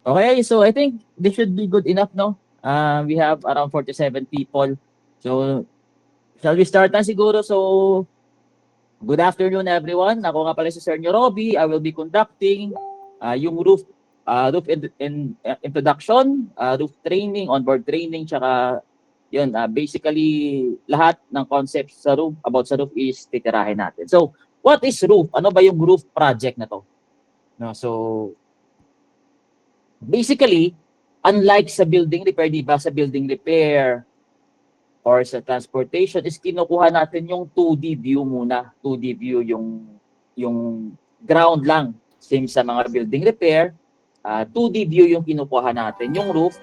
Okay, so I think this should be good enough, no? We have around 47 people. So, shall we start na siguro? So, good afternoon everyone. Ako nga pala si Sir Robbie. I will be conducting yung roof introduction, roof training, onboard training, tsaka yun, basically lahat ng concepts sa roof, about sa roof is titirahin natin. So, what is roof? Ano ba yung roof project na to? No, so, basically, unlike sa building repair, di ba, sa building repair or sa transportation is kinukuha natin yung 2D view muna. 2D view yung ground lang. Same sa mga building repair, 2D view yung kinukuha natin. Yung roof,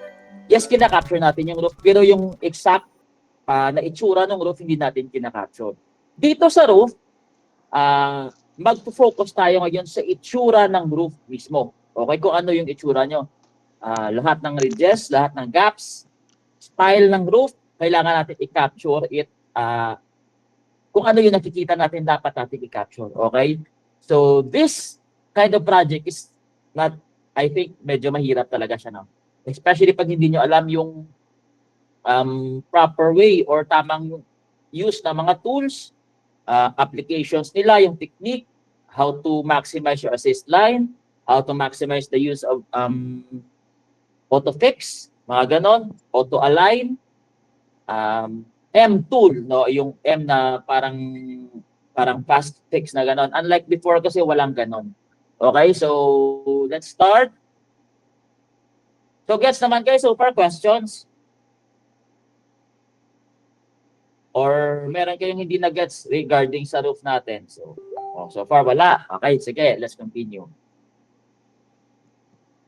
yes, kina-capture natin yung roof, pero yung exact na itsura ng roof hindi natin kina-capture. Dito sa roof, mag-focus tayo ngayon sa itsura ng roof mismo. Okay, kung ano yung itsura nyo. Lahat ng ridges, lahat ng gaps, style ng roof, kailangan natin i-capture it. Kung ano yung nakikita natin, dapat natin i-capture. Okay? So, this kind of project is not, I think, medyo mahirap talaga siya. No? Especially pag hindi nyo alam yung proper way or tamang use ng mga tools, applications nila, yung technique, how to maximize your assist line, how to maximize the use of auto fix, mga ganon, auto align, M tool, no, yung M na parang fast fix na ganon. Unlike before kasi walang ganon. Okay, so let's start. So gets naman guys, so far questions? Or meron kayong hindi na gets regarding sa roof natin? So far wala. Okay, sige, let's continue.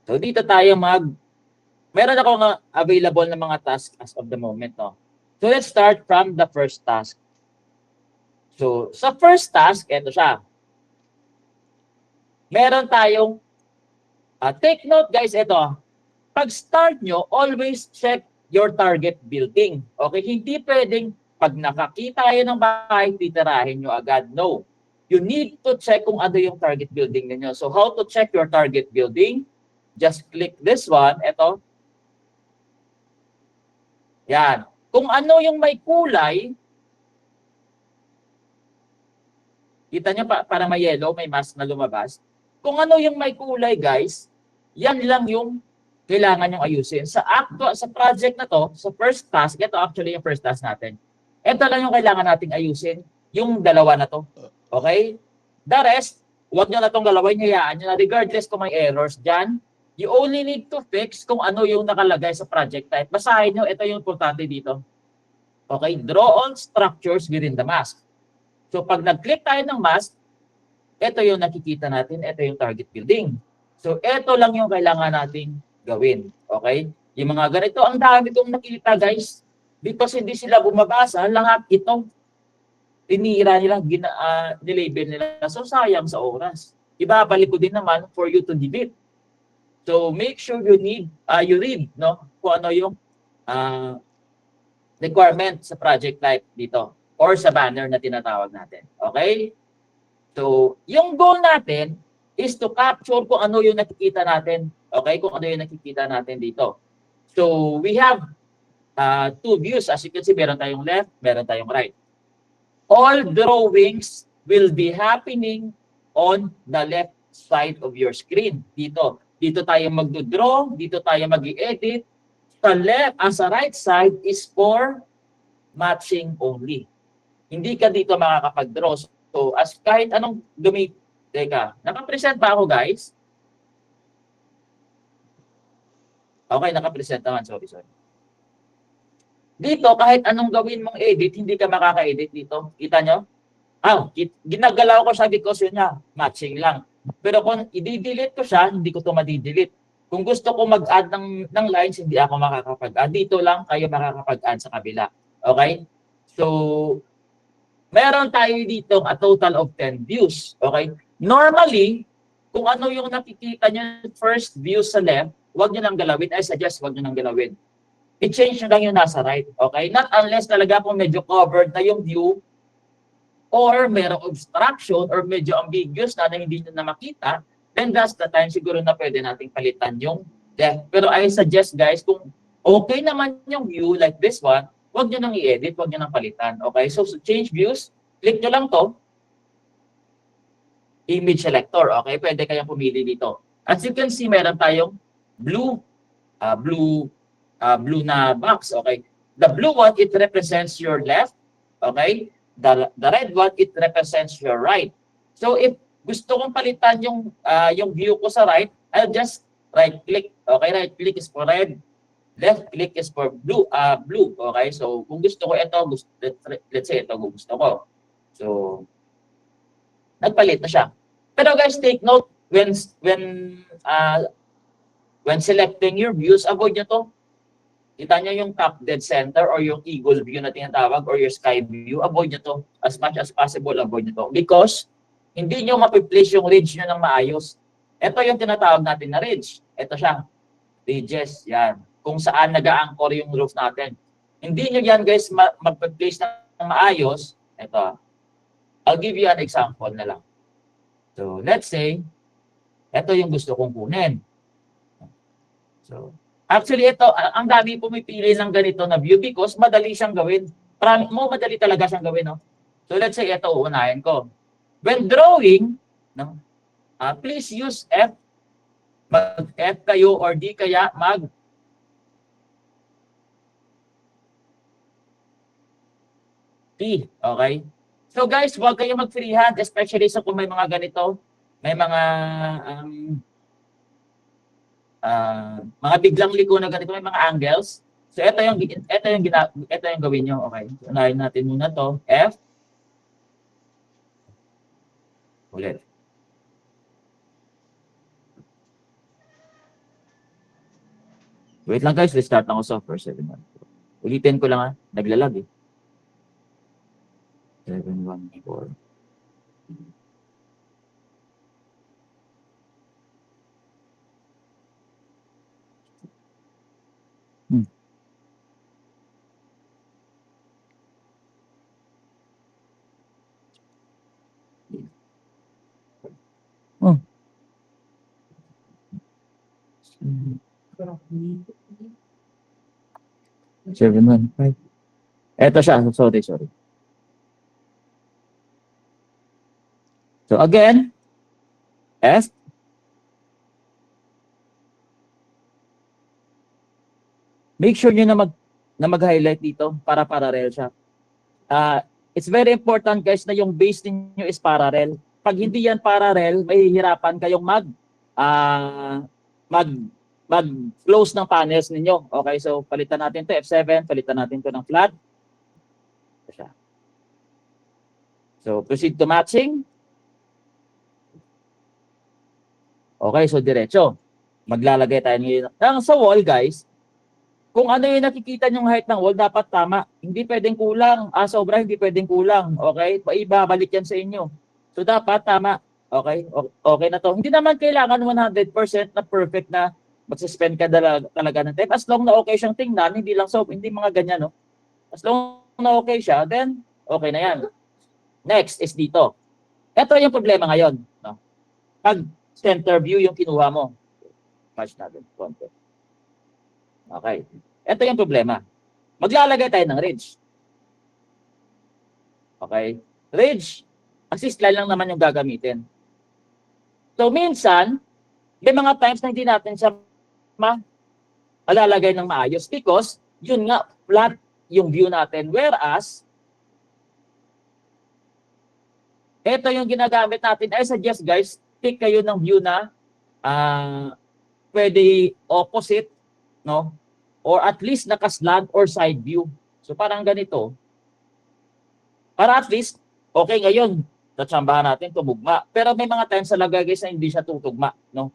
So dito tayo meron ako nga available na mga tasks as of the moment, no. So let's start from the first task. So sa first task, ito siya. Meron tayong take note guys, ito. Pag start nyo, always check your target building. Okay, hindi pwedeng pag nakakita kayo ng bahay, titirahin nyo agad. No. You need to check kung ano yung target building ninyo. So how to check your target building? Just click this one. Ito. Yan. Kung ano yung may kulay, kita nyo parang may yellow, may mask na lumabas. Kung ano yung may kulay, guys, yan lang yung kailangan yung ayusin. Sa project na to, sa first task, ito actually yung first task natin. Ito lang yung kailangan nating ayusin, yung dalawa na to. Okay? The rest, huwag nyo na itong galawin, hayaan nyo na regardless kung may errors dyan. You only need to fix kung ano yung nakalagay sa project type. Basahin nyo, ito yung importante dito. Okay? Draw on structures within the mask. So pag nag-click tayo ng mask, ito yung nakikita natin, ito yung target building. So ito lang yung kailangan nating gawin. Okay? Yung mga ganito, ang dami itong nakita guys. Because hindi sila bumabasa, lahat ito tinira nila, nilabel nila. So sayang sa oras. Ibabalik ko din naman for you to delete. So make sure you read, no, kung ano yung requirement sa project type dito or sa banner na tinatawag natin. Okay? So, yung goal natin is to capture kung ano yung nakikita natin. Okay? Kung ano yung nakikita natin dito. So, we have two views. As you can see, meron tayong left, meron tayong right. All drawings will be happening on the left side of your screen. Dito. Dito tayo mag-draw, dito tayo mag-edit. Sa right side is for matching only. Hindi ka dito makakapag-draw. So, as kahit anong teka, nakapresent ba ako guys? Okay, nakapresent naman. Sorry. Dito, kahit anong gawin mong edit, hindi ka makaka-edit dito. Kita nyo? Ginagalaw ko siya because yun nga, matching lang. Pero kung i-delete ko siya, hindi ko ito ma-delete. Kung gusto ko mag-add ng lines, hindi ako makakapag-add. Dito lang kayo makakapag-add sa kabila. Okay? So, meron tayo dito a total of 10 views. Okay? Normally, kung ano yung nakikita nyo first view sa left, huwag nyo nang galawin. I suggest huwag nyo nang galawin. I-change nyo lang yung nasa right. Okay? Not unless talaga kung medyo covered na yung view or merong obstruction or medyo ambiguous na hindi nyo na makita, then that's the time siguro na pwede nating palitan yung left. Pero I suggest guys, kung okay naman yung view like this one, huwag nyo nang i-edit, huwag nyo nang palitan. Okay, so change views, click nyo lang to, image selector. Okay, pwede kayong pumili dito. As you can see, meron tayong blue, blue na box. Okay, the blue one, it represents your left. Okay, the red one, it represents your right. So if gusto kong palitan yung view ko sa right, I'll just right click. Okay, right click is for red, left click is for blue. Blue. Okay, so kung gusto ko ito, let's say ito gusto ko. So nagpalit na siya. Pero guys, take note when selecting your views, avoid nyo to. Kita nyo yung top dead center or yung eagle view na tinatawag or your sky view, avoid nyo to. As much as possible, avoid nyo to. Because hindi nyo mapiplace yung ridge nyo ng maayos. Ito yung tinatawag natin na ridge. Ito siya. Ridges. Yan. Kung saan nag-a-anchor yung roof natin. Hindi nyo yan guys mag-place ng maayos. Ito. I'll give you an example na lang. So, let's say, ito yung gusto kong kunin. So, actually, ito, ang dami pumipili ng ganito na view because madali siyang gawin. Madali talaga siyang gawin, no? So, let's say, ito, uunahin ko. When drawing, no, please use F. Mag-F kayo or di kaya mag T. Okay? So guys, huwag kayong mag-freehand, especially sa kung may mga ganito, may mga biglang liko na ganito, may mga angles. So ito yung gawin niyo, okay? So, unahin natin muna to, F. Ulit. Wait lang guys, restart ako software 7.1. Ulitin ko lang naglalag eh. 7.1.4. Oh. 7.1.5. Eto siya. Sorry. So again, F. Make sure nyo na mag-highlight dito para parallel siya. It's very important guys na yung base niyo is parallel. Pag hindi yan parallel, mahihirapan kayong mag-close ng panels ninyo. Okay, so palitan natin to F7, palitan natin to ng flat. So proceed to matching. Okay, so diretso. Maglalagay tayo ngayon. Sa wall guys, kung ano yung nakikita nyong height ng wall, dapat tama. Hindi pwedeng kulang. Sobra, hindi pwedeng kulang. Okay? Ibabalik yan sa inyo. So, dapat tama. Okay? Okay na to. Hindi naman kailangan 100% na perfect na mag-suspend ka talaga ng time. As long na okay siyang tingnan, hindi mga ganyan, no? As long na okay siya, then okay na yan. Next is dito. Ito yung problema ngayon. No? Pag center view yung kinuha mo. Match natin. Konti. Okay. Ito yung problema. Maglalagay tayo ng ridge. Okay. Ridge, assist line lang naman yung gagamitin. So, minsan, may mga times na hindi natin siya malalagay ng maayos because, yun nga, flat yung view natin. Whereas, ito yung ginagamit natin. I suggest guys, pick kayo ng view na pwede opposite, no? Or at least nakaslant or side view. So parang ganito. Para at least, okay ngayon, tatsambahan natin, tumugma. Pero may mga times talaga guys na hindi siya tutugma. No?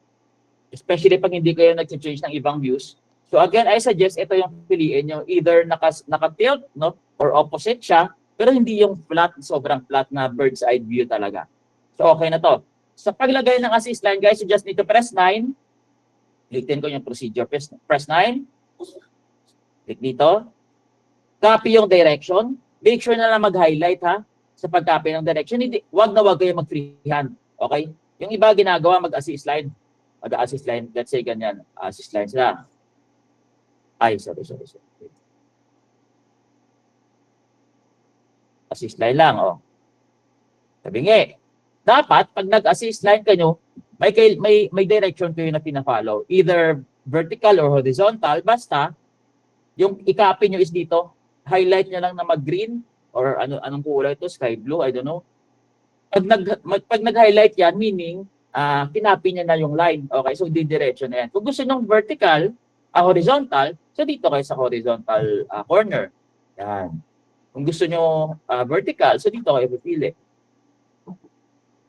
Especially pag hindi kayo nag-change ng ibang views. So again, I suggest ito yung piliin nyo. Either naka-tilt, no? Or opposite siya. Pero hindi yung flat, sobrang flat na bird's eye view talaga. So okay na to. Sa paglagay ng assist line guys, you just need to press 9. Ulitin ko yung procedure. Press 9. Click dito. Copy yung direction. Make sure na mag-highlight ha sa pag-copy ng direction. Wag na wag kayo mag-freehand. Okay? Yung iba ginagawa mag-assist line. Mag-assist line, let's say ganyan, assist lines lang. Ay, sorry. Assist line lang, oh. Sabi nga, dapat pag nag-assist line kayo, may direction kayo na pina-follow. Either vertical or horizontal, basta yung i-copy nyo is dito, highlight nyo lang na mag-green or anong kulay ito, sky blue, I don't know. Pag nag-highlight yan, meaning kinopy niya na yung line. Okay, so di-direction na yan. Kung gusto nyo vertical, horizontal, so dito kayo sa horizontal corner. Yan. Kung gusto nyo vertical, so dito kayo pipili.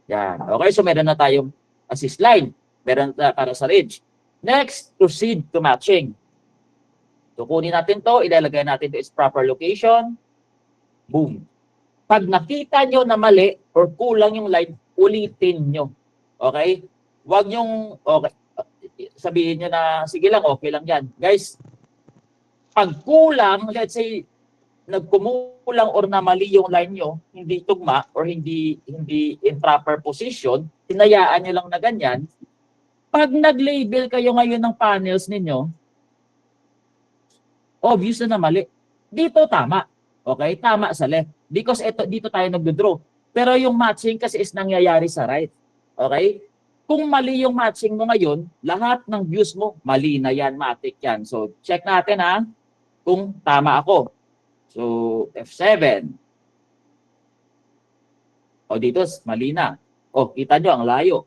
Yan. Okay, so meron na tayong assist line. Meron na para sa ridge. Next, proceed to matching. So kunin natin to, ilalagay natin to its proper location. Boom. Pag nakita nyo na mali or kulang yung line, ulitin nyo. Okay? Huwag nyong, okay, sabihin nyo na, sige lang, okay lang yan. Guys, pag kulang, let's say, nagkumulang or na mali yung line nyo, hindi tugma or hindi in proper position, tinayaan nyo lang na ganyan, pag nag-label kayo ngayon ng panels ninyo, obvious na mali. Dito tama. Okay? Tama sa left. Because dito tayo nagdo-draw. Pero yung matching kasi is nangyayari sa right. Okay? Kung mali yung matching mo ngayon, lahat ng views mo, mali na yan, matik yan. So, check natin ha, kung tama ako. So, F7. O dito, mali na. O, kita nyo, ang layo.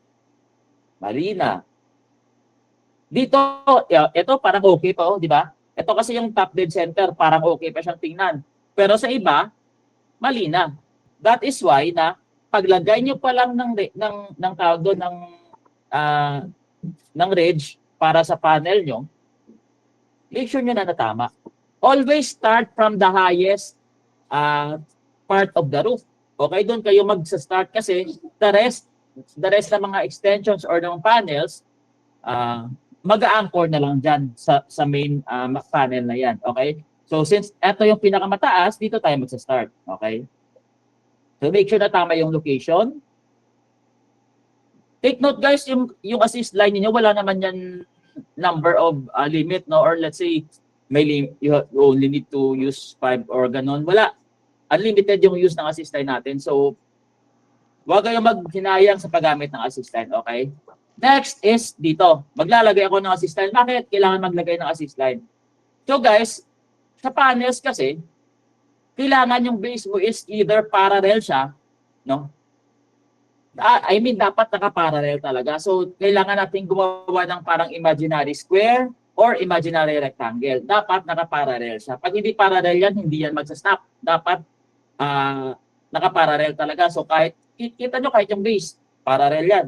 Mali na. Dito, ito parang okay pa, di ba? Ito kasi yung top dead center, parang okay pa siyang tingnan. Pero sa iba, mali na. That is why na paglagay nyo pa lang ng tawag doon ng ridge para sa panel nyo, make sure nyo na natama. Always start from the highest part of the roof. Okay, doon kayo magsa-start kasi the rest ng mga extensions or ng panels, mag-a-anchor na lang dyan sa main panel na yan. Okay? So since ito yung pinakamataas, dito tayo magsa-start. Okay? So make sure na tama yung location. Take note guys, yung assist line niyo wala naman yan number of limit, no? Or let's say you only need to use 5 or ganon. Wala. Unlimited yung use ng assist line natin. So huwag kayong maghinayang sa paggamit ng assist line. Okay? Next is dito. Maglalagay ako ng assist line. Bakit kailangan maglagay ng assist line? So guys, sa panels kasi, kailangan yung base mo is either parallel siya, no? I mean, dapat naka-parallel talaga. So, kailangan natin gumawa ng parang imaginary square or imaginary rectangle. Dapat naka-parallel siya. Pag hindi parallel yan, hindi yan magsa-snap. Dapat naka-parallel talaga. So, kahit, kita nyo kahit yung base, parallel yan.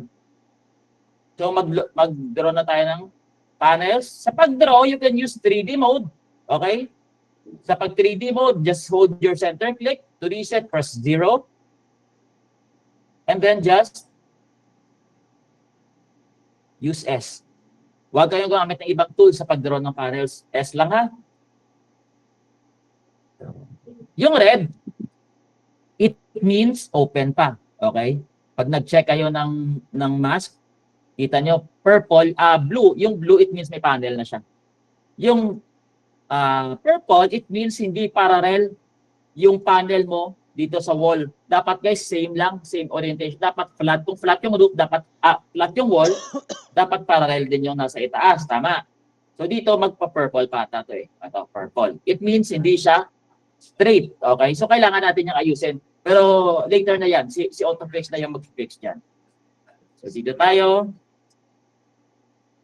So, mag-draw na tayo ng panels. Sa pag-draw, you can use 3D mode. Okay? Sa pag 3D mode, just hold your center click to reset, press 0. And then just use S. Huwag kayong gumamit ng ibang tool sa pag-draw ng panels. S lang ha. Yung red, it means open pa. Okay? Pag nag-check kayo ng mask, kita nyo, purple, blue. Yung blue, it means may panel na siya. Yung purple, it means hindi parallel yung panel mo dito sa wall. Dapat guys, same lang, same orientation. Dapat flat. Kung flat yung roof, dapat flat yung wall, dapat parallel din yung nasa itaas. Tama. So dito, magpa-purple pata to eh. Ito, purple. It means hindi siya straight. Okay? So kailangan natin yung ayusin. Pero later na yan. Si AutoFix na yung mag-fix dyan. So dito tayo.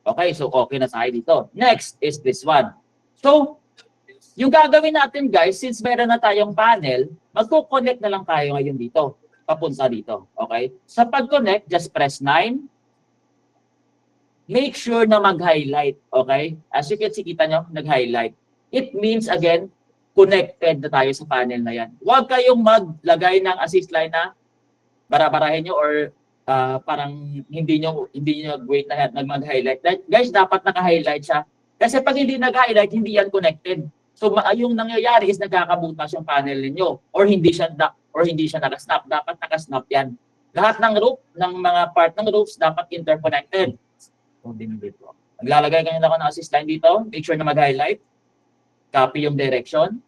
Okay, so okay na tayo dito. Next is this one. So, yung gagawin natin guys, since meron na tayong panel, magko-connect na lang tayo ngayon dito. Papunta dito. Okay? Sa pag-connect, just press 9. Make sure na mag-highlight. Okay? As you can see, kita nyo, nag-highlight. It means, again, connected na tayo sa panel na yan. Huwag kayong maglagay ng assist line na bara-barahin nyo or parang hindi nyo wait na mag-highlight. Guys, dapat naka-highlight siya. Kasi pag hindi nag-highlight, hindi yan connected. So yung nangyayari is nagkakabutas yung panel ninyo or hindi siya naka-snap. Dapat naka-snap yan. Lahat ng roof, ng mga part ng roofs dapat interconnected. Coding dito. Maglalagay kayo na ako ng assist line dito. Make sure na mag-highlight. Copy yung direction.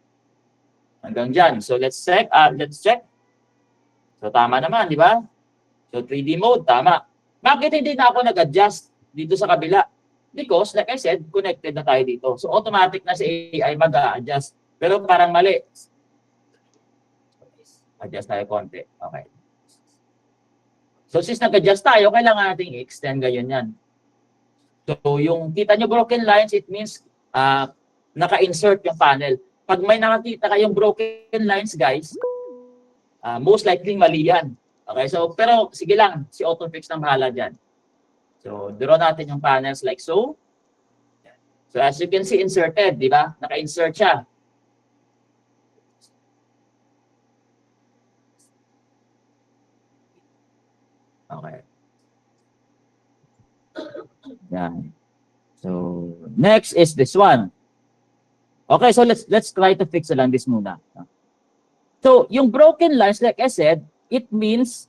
Hanggang dyan. So let's check. Let's check. So tama naman, di ba? So 3D mode, tama. Bakit hindi na ako nag-adjust dito sa kabila? Because, like I said, connected na tayo dito. So automatic na si AI mag-a-adjust. Pero parang mali. Adjust tayo konti. Okay. So since nag-adjust tayo, kailangan natin i-extend gayon yan. So yung kita nyo broken lines, it means naka-insert yung panel. Pag may nakakita kayong broken lines, guys, most likely mali yan. Okay, so pero sige lang, si AutoFix nang bahala dyan. So draw natin yung panels like so. So as you can see, inserted, di ba? Naka-insert siya. Okay. Yan. So next is this one. Okay, so let's try to fix lang this muna. So yung broken lines, like I said, it means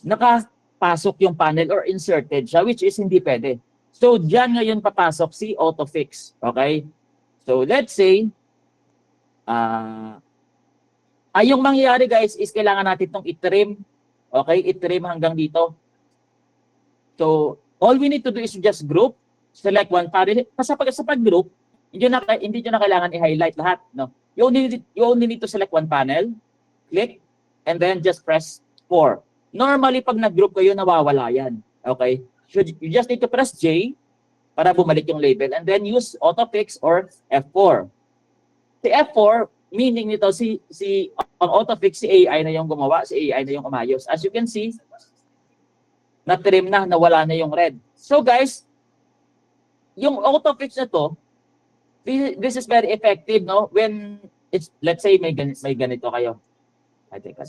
nakapasok yung panel or inserted siya, which is hindi pwede. So diyan ngayon papasok si AutoFix. Okay? So let's say yung mangyayari guys is kailangan natin itong i-trim. Okay? I-trim hanggang dito. So all we need to do is just group, select one panel. Sa pag-group, hindi nyo na kailangan i-highlight lahat, no? You only need to select one panel, click, and then just press 4. Normally, pag nag-group kayo, nawawala yan. Okay? So, you just need to press J para bumalik yung label, and then use AutoFix or F4. Si F4, meaning nito, ang AutoFix, si AI na yung gumawa, si AI na yung umayos. As you can see, na-trim na, nawala na yung red. So guys, yung AutoFix na to, this is very effective, no? When it's, let's say may ganito kayo. I think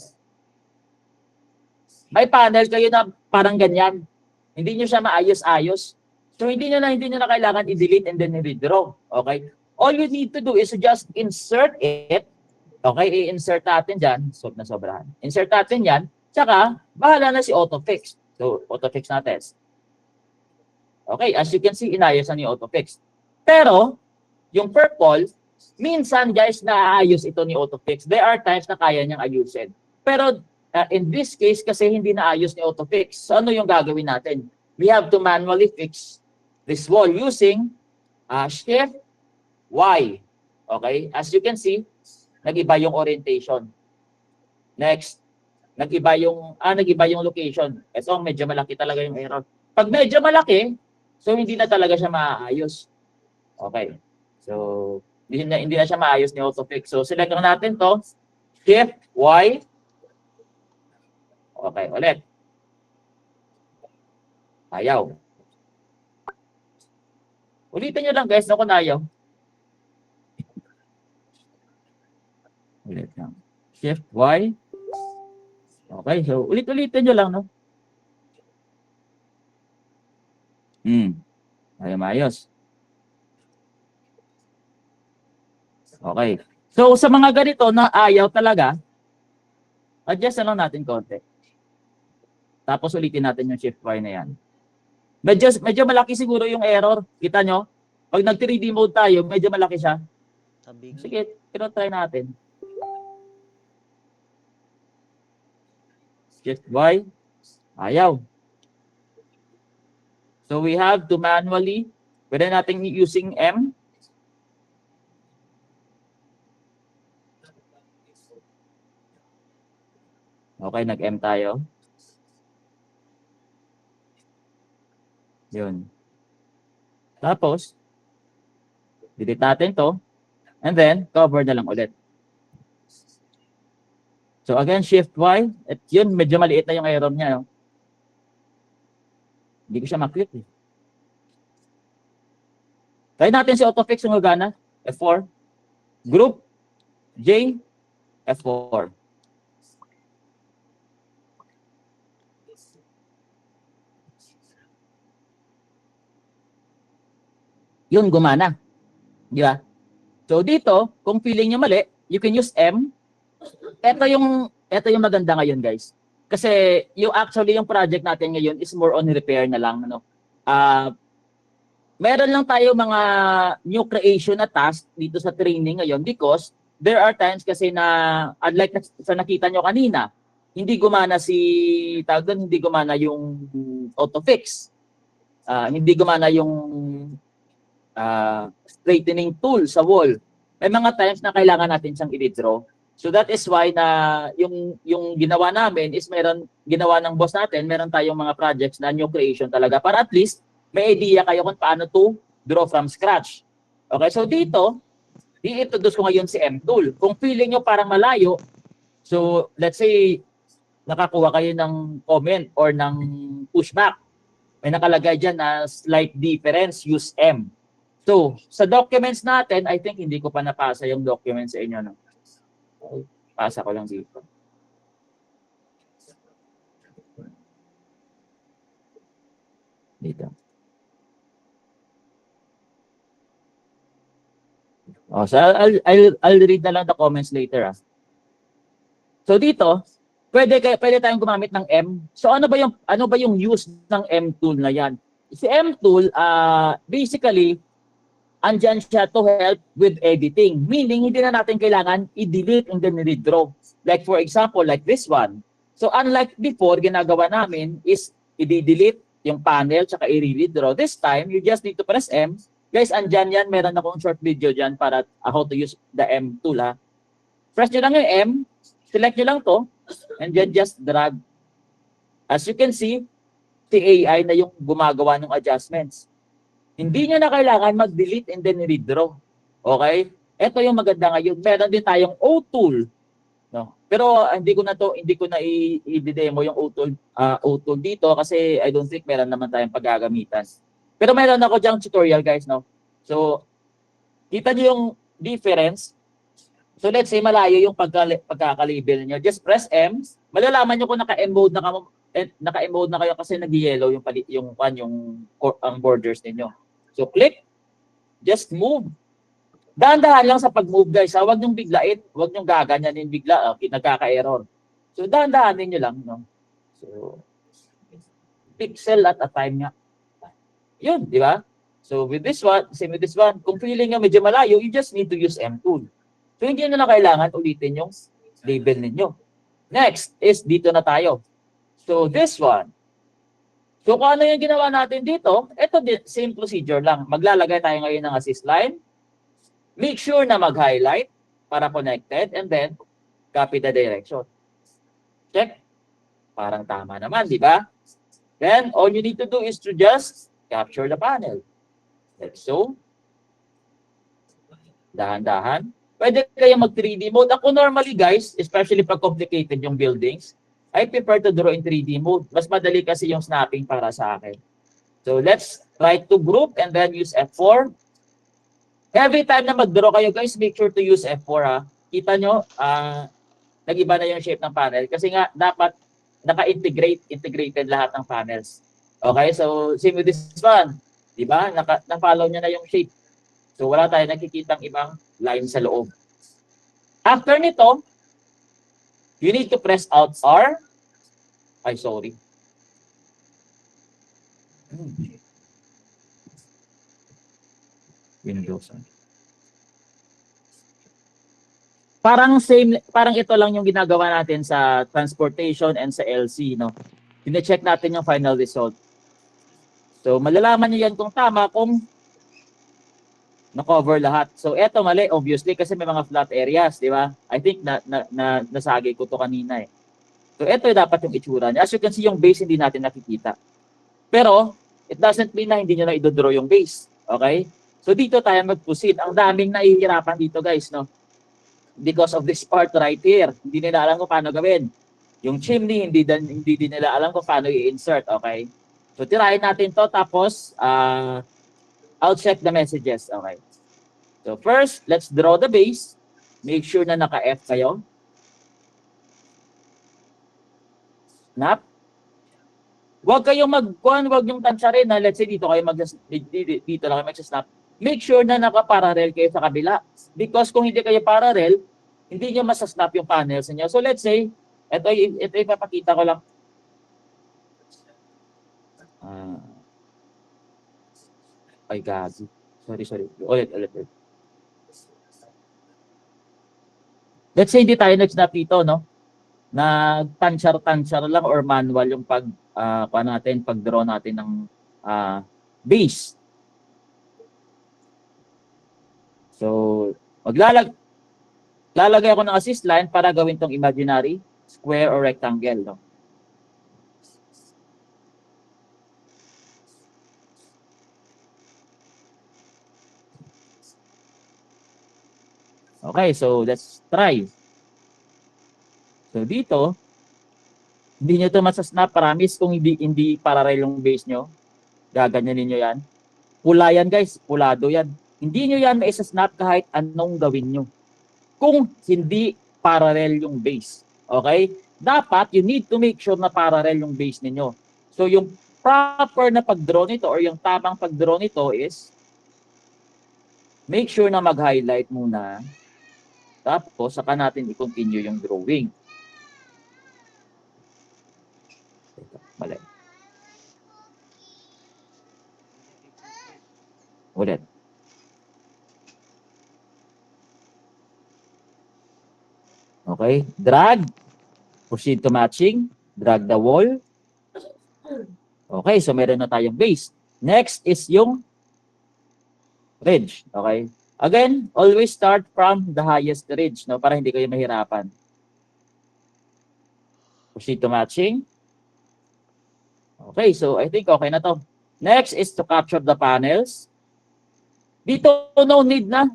may panel kayo na parang ganyan. Hindi niyo siya maayos-ayos. So hindi niyo na kailangan i-delete and then i-redraw. Okay? All you need to do is to just insert it. Okay? I-insert natin diyan. Sobrahan. Insert natin 'yan. Tsaka bahala na si AutoFix. So AutoFix natin. Okay, as you can see, inayos na ni AutoFix. Pero yung purple, minsan guys, naaayos ito ni AutoFix. There are times na kaya niyang ayusin. Pero in this case, kasi hindi naayos ni AutoFix. So ano yung gagawin natin? We have to manually fix this wall using Shift Y. Okay? As you can see, nag-iba yung orientation. Next, nag-iba yung location. Ito, medyo malaki talaga yung error. Pag medyo malaki, so hindi na talaga siya maayos. Okay. So, hindi na siya maayos ni AutoFix. So, select lang natin to. Shift, Y. Okay, ulit. Ayaw. Ulitin nyo lang guys, no, kung ayaw. Ulit lang. Shift, Y. Okay, so ulit-ulitin nyo lang, no? Ayaw maayos. Okay. So, sa mga ganito na ayaw talaga, adjust na lang natin konti. Tapos ulitin natin yung Shift Y na yan. Medyo malaki siguro yung error. Kita nyo? Pag nag-3D mode tayo, medyo malaki siya. Sige, pero try natin. Shift Y. Ayaw. So, we have to manually, pwede natin using M. Okay, nag-M tayo. Yun. Tapos, delete natin to. And then, cover na lang ulit. So again, Shift Y. At yun, medyo maliit na yung error niya. No? Hindi ko siya maklik. Try natin si AutoFix yung gana. F4. Group. J. F4. Yun, gumana. Di ba? So dito, kung feeling nyo mali, you can use M. Ito yung maganda ngayon, guys. Kasi yung project natin ngayon is more on repair na lang, ano. Meron lang tayo mga new creation na task dito sa training ngayon because there are times kasi na unlike sa nakita nyo kanina, hindi gumana hindi gumana yung auto-fix. Hindi gumana yung straightening tool sa wall. May mga times na kailangan natin siyang i-withdraw. So that is why na yung ginawa namin is ginawa ng boss natin, meron tayong mga projects na new creation talaga para at least may idea kayo kung paano to draw from scratch. Okay, so dito, i-introduce ko ngayon si M-Tool. Kung feeling nyo parang malayo, so let's say, nakakuha kayo ng comment or ng pushback. May nakalagay dyan na slight difference, use M. So, sa documents natin, I think hindi ko pa napasa yung documents sa inyo. No? Pasa ko lang dito. Dito. So I'll read na lang the comments later. So dito, pwede tayong gumamit ng M. So ano ba yung use ng M tool na yan? Si M tool basically andyan siya to help with editing. Meaning hindi na natin kailangan i-delete and then redraw. Like for example, like this one. So unlike before, ginagawa namin is i-delete yung panel tsaka i-redraw. This time, you just need to press M. Guys, andyan yan. Meron akong short video dyan para how to use the M tool. Press nyo lang yung M. Select nyo lang to. And then just drag. As you can see, si AI na yung gumagawa ng adjustments. Hindi nyo na kailangan mag-delete and then redraw. Okay? Ito yung maganda ngayon. Meron din tayong O-tool. No? Pero hindi ko na i-demo yung O-tool dito kasi I don't think meron naman tayong paggagamitan. Pero meron ako dyang tutorial guys, no? So, kita nyo yung difference. So, let's say malayo yung pagkakalabel nyo. Just press M. Malalaman nyo kung naka-M mode na kayo kasi nag-yellow yung borders ninyo. So, click. Just move. Dahan-dahan lang sa pag-move guys. Huwag nyong biglain. Huwag nyong gaganyanin bigla. Nagkaka-error. So, dahan-dahanin nyo lang. No? So, pixel at a time nga. Yun, di ba? So, with this one, same with this one, kung feeling nyo medyo malayo, you just need to use M tool. So, hindi nyo na kailangan ulitin yung label ninyo. Next is dito na tayo. So, this one. So, kung ano yung ginawa natin dito, ito din, same procedure lang. Maglalagay tayo ngayon ng assist line. Make sure na mag-highlight para connected and then copy the direction. Check. Parang tama naman, di ba? Then, all you need to do is to just capture the panel. Like so. Dahan-dahan. Pwede kayo mag 3D mode. Ako normally guys, especially pag complicated yung buildings, I prefer to draw in 3D mode. Mas madali kasi yung snapping para sa akin. So let's try to group and then use F4. Every time na mag-draw kayo guys, make sure to use F4 ha. Kita nyo, nag-iba na yung shape ng panel. Kasi nga, dapat integrated lahat ng panels. Okay, so same with this one. Diba? Na-follow niya na yung shape. So wala tayo nakikitang ibang line sa loob. After nito, you need to press Alt R. Ay, sorry. Windows. Parang ito lang yung ginagawa natin sa transportation and sa LC, no? Tine-check natin yung final result. So, malalaman niyo yan kung tama kung na-cover lahat. So, eto mali, obviously, kasi may mga flat areas, di ba? I think nasagi ko to kanina eh. So, eto dapat yung itsura niya. As you can see, yung base hindi natin nakikita. Pero, it doesn't mean na hindi nyo na i-draw yung base. Okay? So, dito tayo mag-proceed. Ang daming nahihirapan dito, guys, no? Because of this part right here. Hindi nila alam kung paano gawin. Yung chimney, hindi din nila alam kung paano i-insert. Okay? So, tirahin natin to tapos I'll check the messages. Okay. So, first, let's draw the base. Make sure na naka-F kayo. Snap. Huwag kayong huwag yung tansyarin na let's say dito kayo dito lang kayo mag-snap. Make sure na naka-parallel kayo sa kabila. Because kung hindi kayo parallel, hindi nyo masasnap yung panels niyo. So, let's say, ito ipapakita ko lang. Ay, gazi. Sorry. Ulit. Let's say hindi tayo nag-snap dito, no? Nag-tansar lang or manual yung pag-draw natin ng base. So, lalagay ako ng assist line para gawin tong imaginary square or rectangle, no? Okay, so let's try. So dito, hindi nyo ito masasnap. Promise kung hindi parallel yung base nyo, gaganyanin nyo yan. Pula yan guys, pulado yan. Hindi nyo yan maisasnap kahit anong gawin nyo. Kung hindi parallel yung base. Okay? Dapat, you need to make sure na parallel yung base ninyo. So yung proper na pag-draw nito or yung tamang pag-draw nito is make sure na mag-highlight muna. Tapos, saka natin i-continue yung drawing. Mali. Ulit. Okay. Drag. Proceed to matching. Drag the wall. Okay. So, meron na tayong base. Next is yung ridge. Okay. Again, always start from the highest ridge, no, para hindi kayo mahirapan. Proceed to matching. Okay, so I think okay na to. Next is to capture the panels. Dito, no need na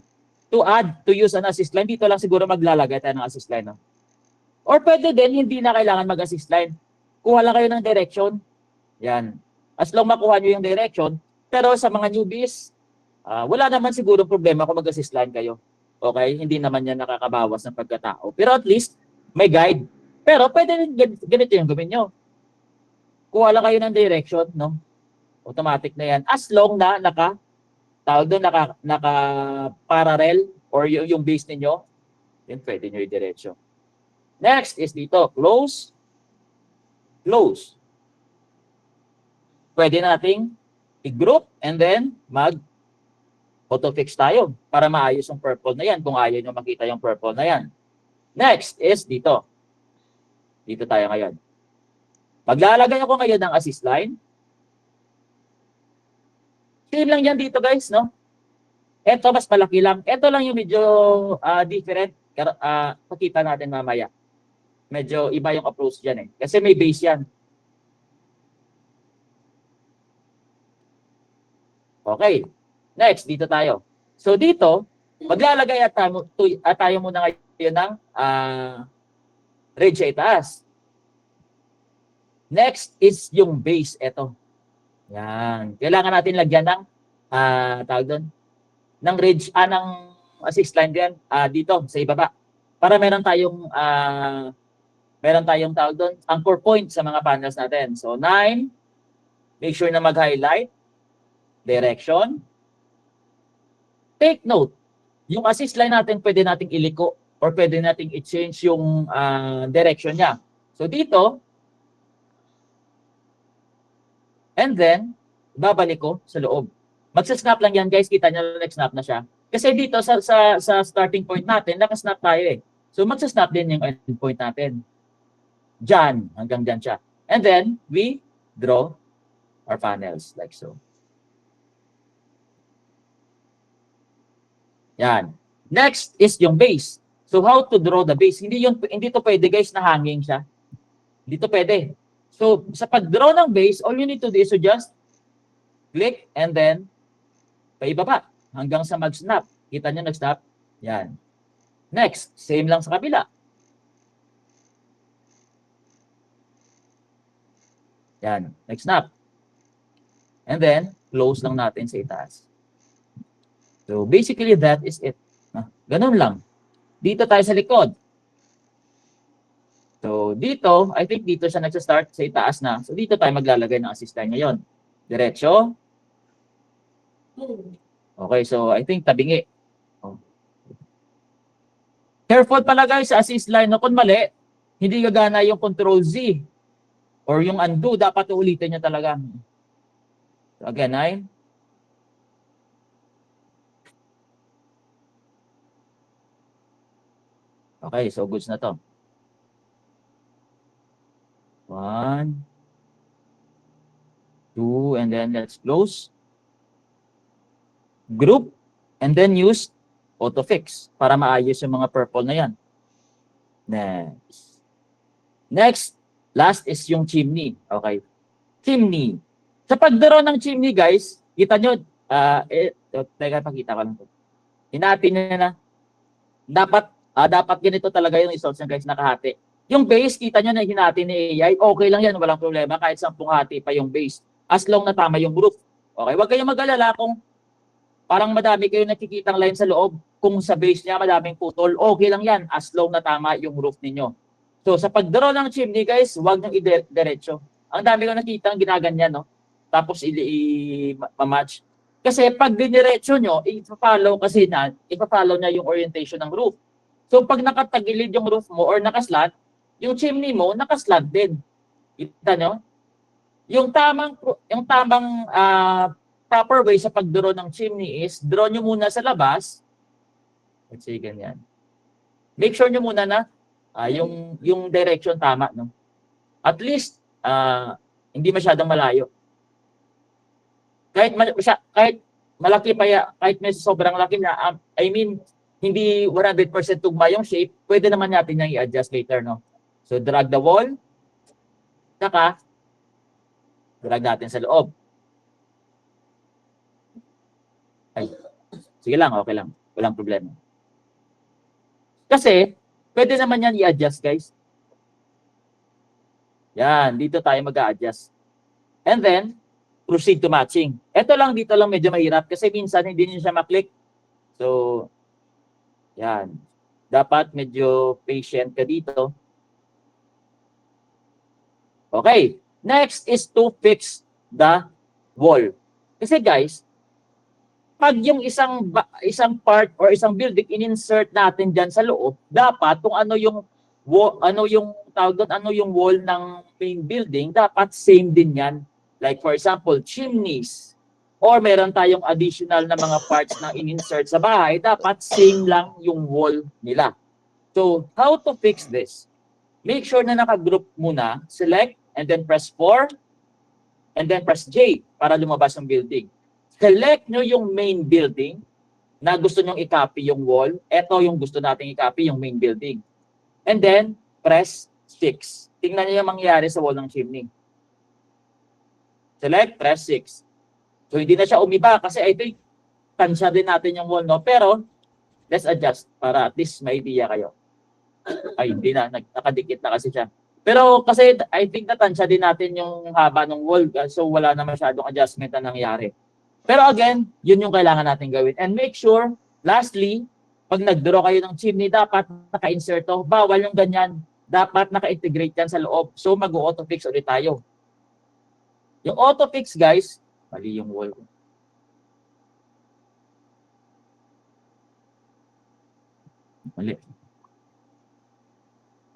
to use an assist line. Dito lang siguro maglalagay tayo ng assist line. No? Or pwede din, hindi na kailangan mag-assist line. Kuha lang kayo ng direction. Yan. As long makuha nyo yung direction. Pero sa mga newbies, wala naman siguro problema kung mag-assist line kayo. Okay? Hindi naman yan nakakabawas ng pagkatao. Pero at least, may guide. Pero pwede ganito yung gawin nyo. Kuha lang kayo ng direction, no? Automatic na yan. As long na naka-parallel or yung base ninyo, yun pwede nyo yung direction. Next is dito, close. Close. Pwede nating i-group and then mag-auto-fix tayo para maayos yung purple na yan kung ayaw nyo makita yung purple na yan. Next is dito. Dito tayo ngayon. Maglalagay ako ngayon ng assist line. Same lang yan dito guys, no? Ito mas malaki lang. Ito lang yung medyo different. Pakita natin mamaya. Medyo iba yung approach dyan eh. Kasi may base yan. Okay. Next, dito tayo. So dito, maglalagay tayo muna ngayon ng ridge ay taas. Next is yung base. Ito. Yan. Kailangan natin lagyan ng tawag doon, ng ridge, ng assist line din dito sa ibaba. Para meron tayong tawag doon, anchor point sa mga panels natin. So 9, make sure na mag-highlight, direction. Take note, yung assist line natin pwede nating iliko or pwede nating i-change yung direction niya. So dito, and then, babalik ko sa loob. Magsa-snap lang yan guys, kita nyo nag-snap na siya. Kasi dito sa starting point natin, naka-snap tayo eh. So magsa-snap din yung end point natin. Diyan, hanggang diyan siya. And then, we draw our panels like so. Yan. Next is yung base. So how to draw the base? Hindi to pwede guys na hanging siya. Hindi to pwede. So sa pag-draw ng base, all you need to do is to just click and then paibaba hanggang sa mag-snap. Kita nyo nag-snap? Yan. Next, same lang sa kabila. Yan, nag-snap. And then, close lang natin sa itaas. So basically, that is it. Ganun lang. Dito tayo sa likod. So dito, I think dito siya nagsa-start sa itaas na. So dito tayo maglalagay ng assist line ngayon. Diretso. Okay, so I think tabingi. Oh. Careful pala guys sa assist line. No, kung mali, hindi gagana yung Control Z or yung undo. Dapat ulitin nyo talaga. So again, 9. Okay, so goods na to. 1, 2, and then let's close. Group, and then use auto-fix para maayos yung mga purple na yan. Next. Next, last is yung chimney. Okay. Chimney. Sa pagdraw ng chimney, guys, kita nyo, teka, pakita ko lang to. Hinati niya na. Dapat ganito talaga yung results niya, guys, nakahati. Yung base, kita nyo na hinati ni AI, okay lang yan, walang problema, kahit 10 hati pa yung base. As long na tama yung roof. Okay, wag kayong mag-alala kung parang madami kayo nakikitang line sa loob, kung sa base niya madaming putol, okay lang yan, as long na tama yung roof ninyo. So, sa pagdraw ng chimney, guys, wag nyo i-diretso. Ang dami ko nakitang ginaganyan, no? Tapos i-match. Kasi pag diniretso nyo, ipapollow niya yung orientation ng roof. So, pag nakatagilid yung roof mo or nakaslant, yung chimney mo, nakaslant din. Kita nyo? Yung tamang proper way sa pagdraw ng chimney is, draw nyo muna sa labas. Let's say ganyan. Make sure nyo muna na yung direction tama, no? At least, hindi masyadong malayo. Kahit malaki pa kahit may sobrang laki na, hindi 100% tugma yung shape, pwede naman natin nang i-adjust later, no? So, drag the wall, saka, drag natin sa loob. Ay, sige lang, okay lang. Walang problema. Kasi, pwede naman yan i-adjust, guys. Yan, dito tayo mag-a-adjust. And then, proceed to matching. Ito lang, dito lang medyo mahirap kasi minsan hindi niyo siya maklik. So, yan. Dapat medyo patient ka dito. Okay. Next is to fix the wall. Kasi guys, pag yung isang part or isang building in-insert natin diyan sa loob, dapat kung ano yung wall ng main building, dapat same din yan. Like for example, chimneys or meron tayong additional na mga parts na in-insert sa bahay, dapat same lang yung wall nila. So, how to fix this? Make sure na naka-group muna, select, and then press 4, and then press J para lumabas yung building. Select nyo yung main building na gusto nyong i-copy yung wall. Ito yung gusto nating i-copy, yung main building. And then, press 6. Tingnan nyo yung mangyayari sa wall ng chimney. Select, press 6. So, hindi na siya umiba kasi I think tansya din natin yung wall, no? Pero, let's adjust para at least may idea kayo. Ay, hindi na. Nakadikit na kasi siya. Pero kasi I think natansya din natin yung haba ng wall. So, wala na masyadong adjustment na nangyari. Pero again, yun yung kailangan natin gawin. And make sure, lastly, pag nag-draw kayo ng chimney, dapat naka-insert to. Bawal yung ganyan. Dapat naka-integrate yan sa loob. So, mag-auto-fix ulit tayo. Yung auto-fix, guys, mali yung wall ko. Mali.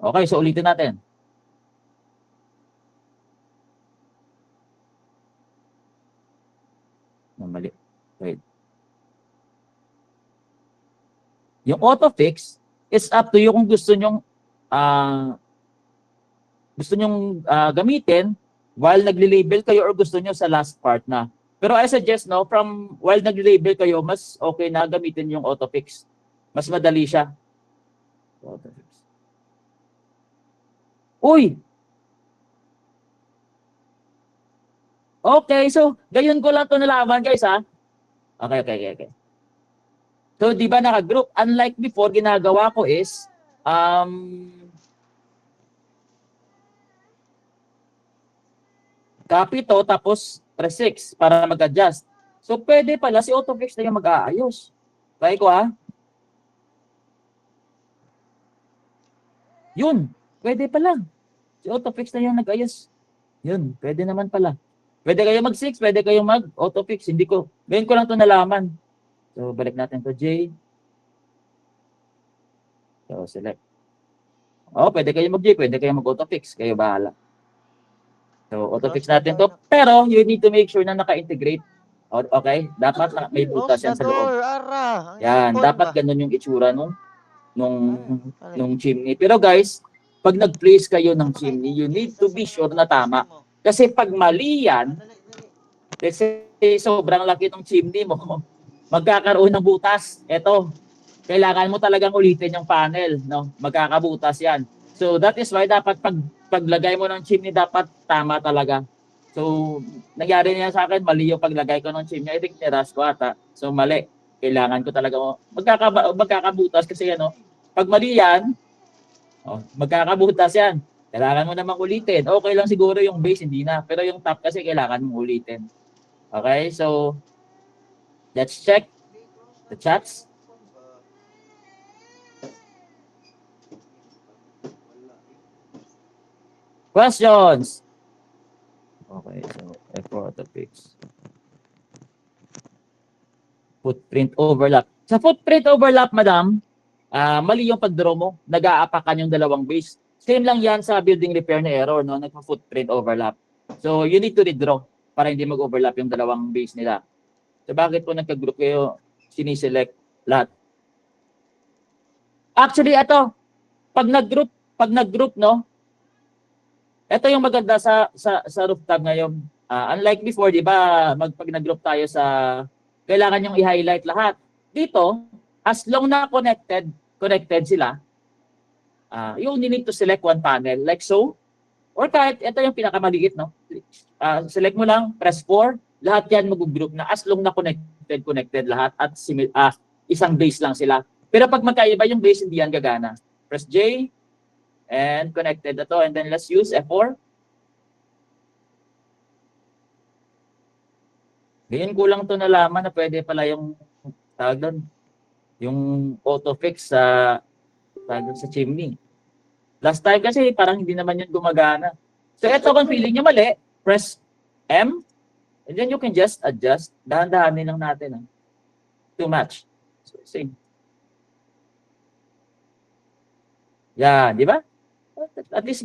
Okay, so ulitin natin. Mali. Wait. Yung auto-fix is up to you kung gusto nyong gamitin while nagle-label kayo or gusto nyo sa last part na. Pero I suggest, no, from while nagle-label kayo, mas okay na gamitin yung auto-fix. Mas madali siya. Auto-fix. Uy! Okay, so gayon ko lang to nalaman, guys, ha? Okay. So, di ba naka-group? Unlike before, ginagawa ko is, copy to, tapos press 6 para mag-adjust. So, pwede pala si AutoFix na yung mag-aayos. Try ko, ha? Yun, pwede pala. Si AutoFix na yung nag-ayos. Yun, pwede naman pala. Pwede kayo mag-6, pwede kayo mag-AutoFix. Hindi ko, ngayon ko lang to nalaman. So, balik natin to J. So, select. Pwede kayo mag-J, pwede kayo mag-AutoFix. Kayo bahala. So, AutoFix natin to. Pero, you need to make sure na naka-integrate. Okay? Dapat may butas yan sa loob. Yan, dapat ganun yung itsura nung nung chimney. Pero guys, pag nag-place kayo ng chimney, you need to be sure na tama. Kasi pag mali yan, let's say sobrang laki ng chimney mo, magkakaroon ng butas. Ito, kailangan mo talagang ulitin yung panel, no? Magkakabutas yan. So that is why dapat paglagay mo ng chimney, dapat tama talaga. So, nangyari niya sa akin, mali yung paglagay ko ng chimney. I think niras ko ata. So, mali. Kailangan ko talaga, magkakabutas kasi ano, pag mali yan, magkakabutas yan. Kailangan mo namang ulitin. Okay lang siguro yung base, hindi na. Pero yung top kasi kailangan mong ulitin. Okay, so, let's check the chats. Questions? Okay, so F4 topics. Footprint overlap. Sa footprint overlap, madam, mali yung pag-draw mo. Nag-aapakan yung dalawang base. Same lang yan sa building repair na error, no? Nagpa-footprint overlap. So, you need to redraw para hindi mag-overlap yung dalawang base nila. So, bakit po nagka-group kayo siniselect lahat? Actually, ito, pag nag-group, no? Ito yung maganda sa rooftop ngayon. Unlike before, di ba, pag nag-group tayo sa, kailangan yung i-highlight lahat. Dito, as long na connected sila, you only need to select one panel, like so. Or kahit, ito yung pinakamaliit, no? Select mo lang, press 4, lahat yan mag-group na as long na connected lahat at isang base lang sila. Pero pag magkaiba yung base, hindi yan gagana. Press J, and connected na to, and then let's use F4. Ganyan ko lang to nalaman na pwede pala yung tawag doon, yung auto fix sa chimney. Last time kasi parang hindi naman yun gumagana. So ito, kung feeling nyo mali, press M, and then you can just adjust. Dahan-dahanin lang natin to match. So, same. Yan, di ba? At least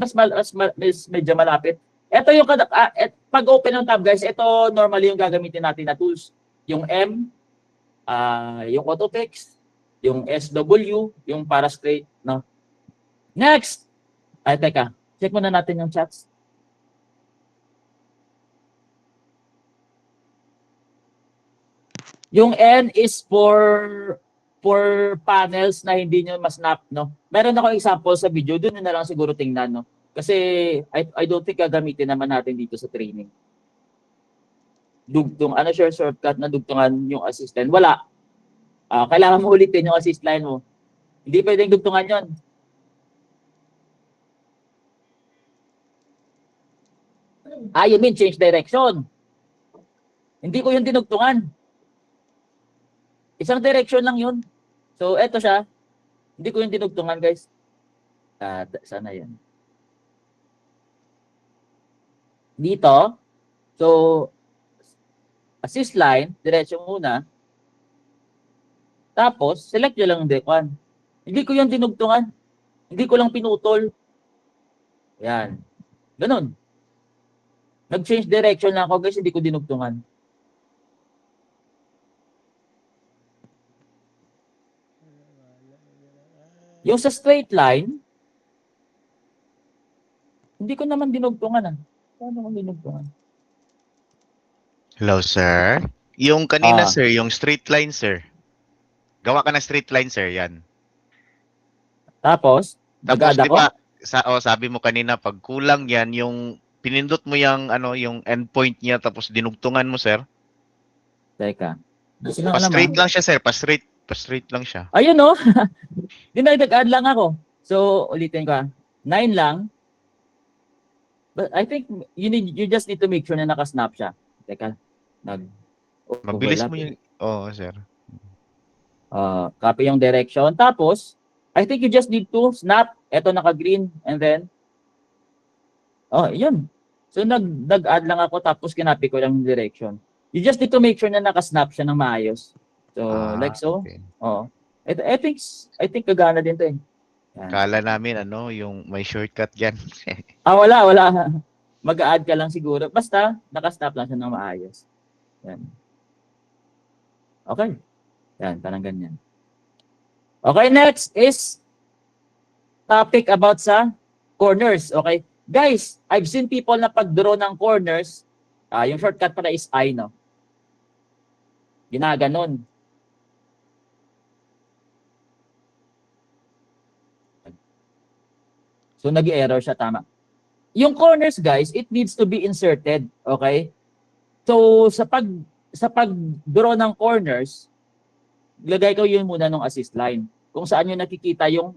medyo malapit. Ito yung pag open ng tab, guys, ito normally yung gagamitin natin na tools. Yung M, yung AutoFix, yung SW, yung para straight, no? Next! Teka, check muna natin yung chats. Yung N is for panels na hindi nyo masnap, no? Meron ako example sa video, doon na lang siguro tingnan, no? Kasi I don't think gagamitin naman natin dito sa training. Dugtong, siya shortcut na dugtungan yung assistant? Wala. Kailangan mo ulitin yung assist line mo. Hindi pwedeng dugtungan yon. You mean change direction? Hindi ko yung dinugtungan. Isang direction lang yun. So, eto siya. Hindi ko yung dinugtungan, guys. Sana yan. Dito. So, assist line. Diretso muna. Tapos, select nyo lang yung deck 1. Hindi ko yung dinugtungan. Hindi ko lang pinutol. Yan. Ganun. Nag-change direction lang ako, guys. Hindi ko dinugtungan. Yung sa straight line, hindi ko naman dinugtungan. Paano ko dinugtungan? Hello, sir. Yung kanina, sir, yung straight line, sir. Gawa ka ng straight line, sir, yan. Tapos, di ba, sabi mo kanina, pag kulang yan, yung pinindot mo yung, yung endpoint niya, tapos dinugtungan mo, sir. Teka. Pa-straight lang siya, sir. Pa-straight lang siya. Ayun, no? Dinagdag-add lang ako. So, ulitin ko. 9 lang. But I think you just need to make sure na naka-snap siya. Teka. Mabilis mo yung... sir. Copy yung direction. Tapos, I think you just need to snap. Ito naka-green. And then, yun. So, nag-add lang ako tapos kinopy ko lang yung direction. You just need to make sure na naka-snap siya ng maayos. So, like so. Okay. I think gagana din to eh. Yan. Kala namin, yung may shortcut dyan. Wala. Mag-add ka lang siguro. Basta, naka-snap lang siya ng maayos. Yan. Okay. Yan, parang ganyan. Okay, next is topic about sa corners. Okay? Guys, I've seen people na pag-draw ng corners, yung shortcut para is I, no? Ginaganon. So, nag-error siya, tama. Yung corners, guys, it needs to be inserted. Okay? So, sa pag-draw ng corners, lagay ko yun muna ng assist line. Kung saan nyo nakikita yung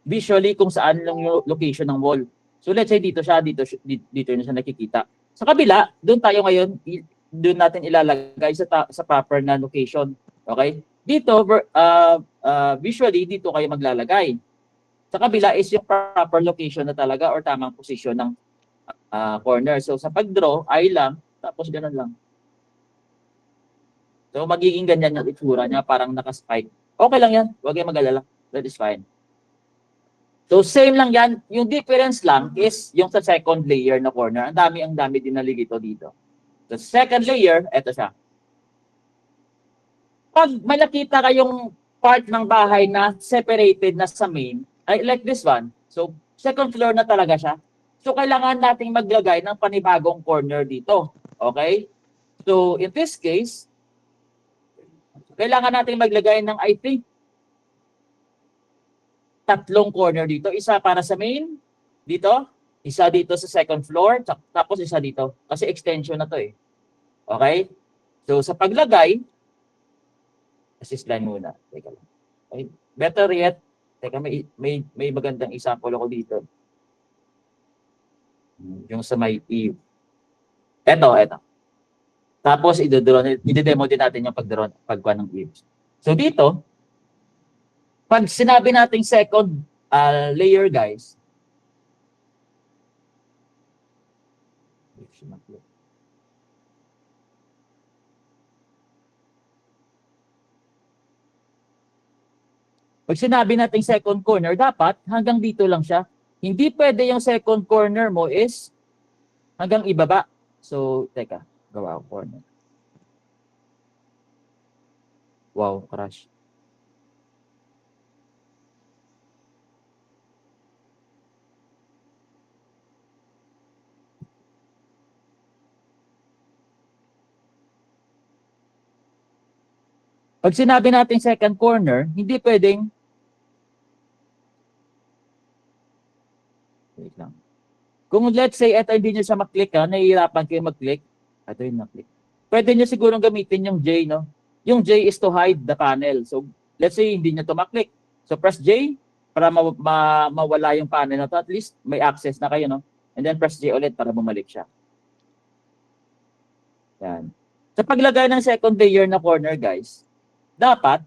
visually kung saan lang yung location ng wall. So let's say dito siya, dito na siya nakikita. Sa kabila, doon tayo ngayon, doon natin ilalagay sa proper na location. Okay? Dito, visually, dito kayo maglalagay. Sa kabila is yung proper location na talaga or tamang position ng corner. So sa pag-draw, I lang, tapos ganun lang. So magiging ganyan yung itsura niya, parang naka-spike. Okay lang yan, huwag kayong mag-alala. That is fine. So same lang yan. Yung difference lang is yung sa second layer na corner. Ang dami din naligito dito. The second layer, eto siya. Pag may nakita kayong part ng bahay na separated na sa main, like this one. So second floor na talaga siya. So kailangan nating maglagay ng panibagong corner dito. Okay? So in this case, kailangan natin maglagay ng, I think, 3 corner dito. Isa para sa main, dito. Isa dito sa second floor, tapos isa dito. Kasi extension na to eh. Okay? So, sa paglagay, assist line muna. Teka lang. Okay. Better yet, teka, may magandang example ako dito. Yung sa may eve. Eto. Tapos, i-demo din natin yung pagkuha ng eaves. So, dito, pag sinabi nating second layer, guys, pag sinabi nating second corner, dapat hanggang dito lang siya. Hindi pwede yung second corner mo is hanggang ibaba. So, teka. Gawa ko corner. Wow, crash. Pag sinabi natin second corner, hindi pwedeng wait lang. Kung let's say eto hindi nyo siya maklik, nahihirapan kayo mag-click. Ito yung na-click. Pwede nyo sigurong gamitin yung J, no? Yung J is to hide the panel. So, let's say hindi nyo to maklik. So, press J para mawala yung panel na to. At least may access na kayo, no? And then press J ulit para bumalik siya. Yan. Sa paglagay ng second layer na corner, guys, dapat,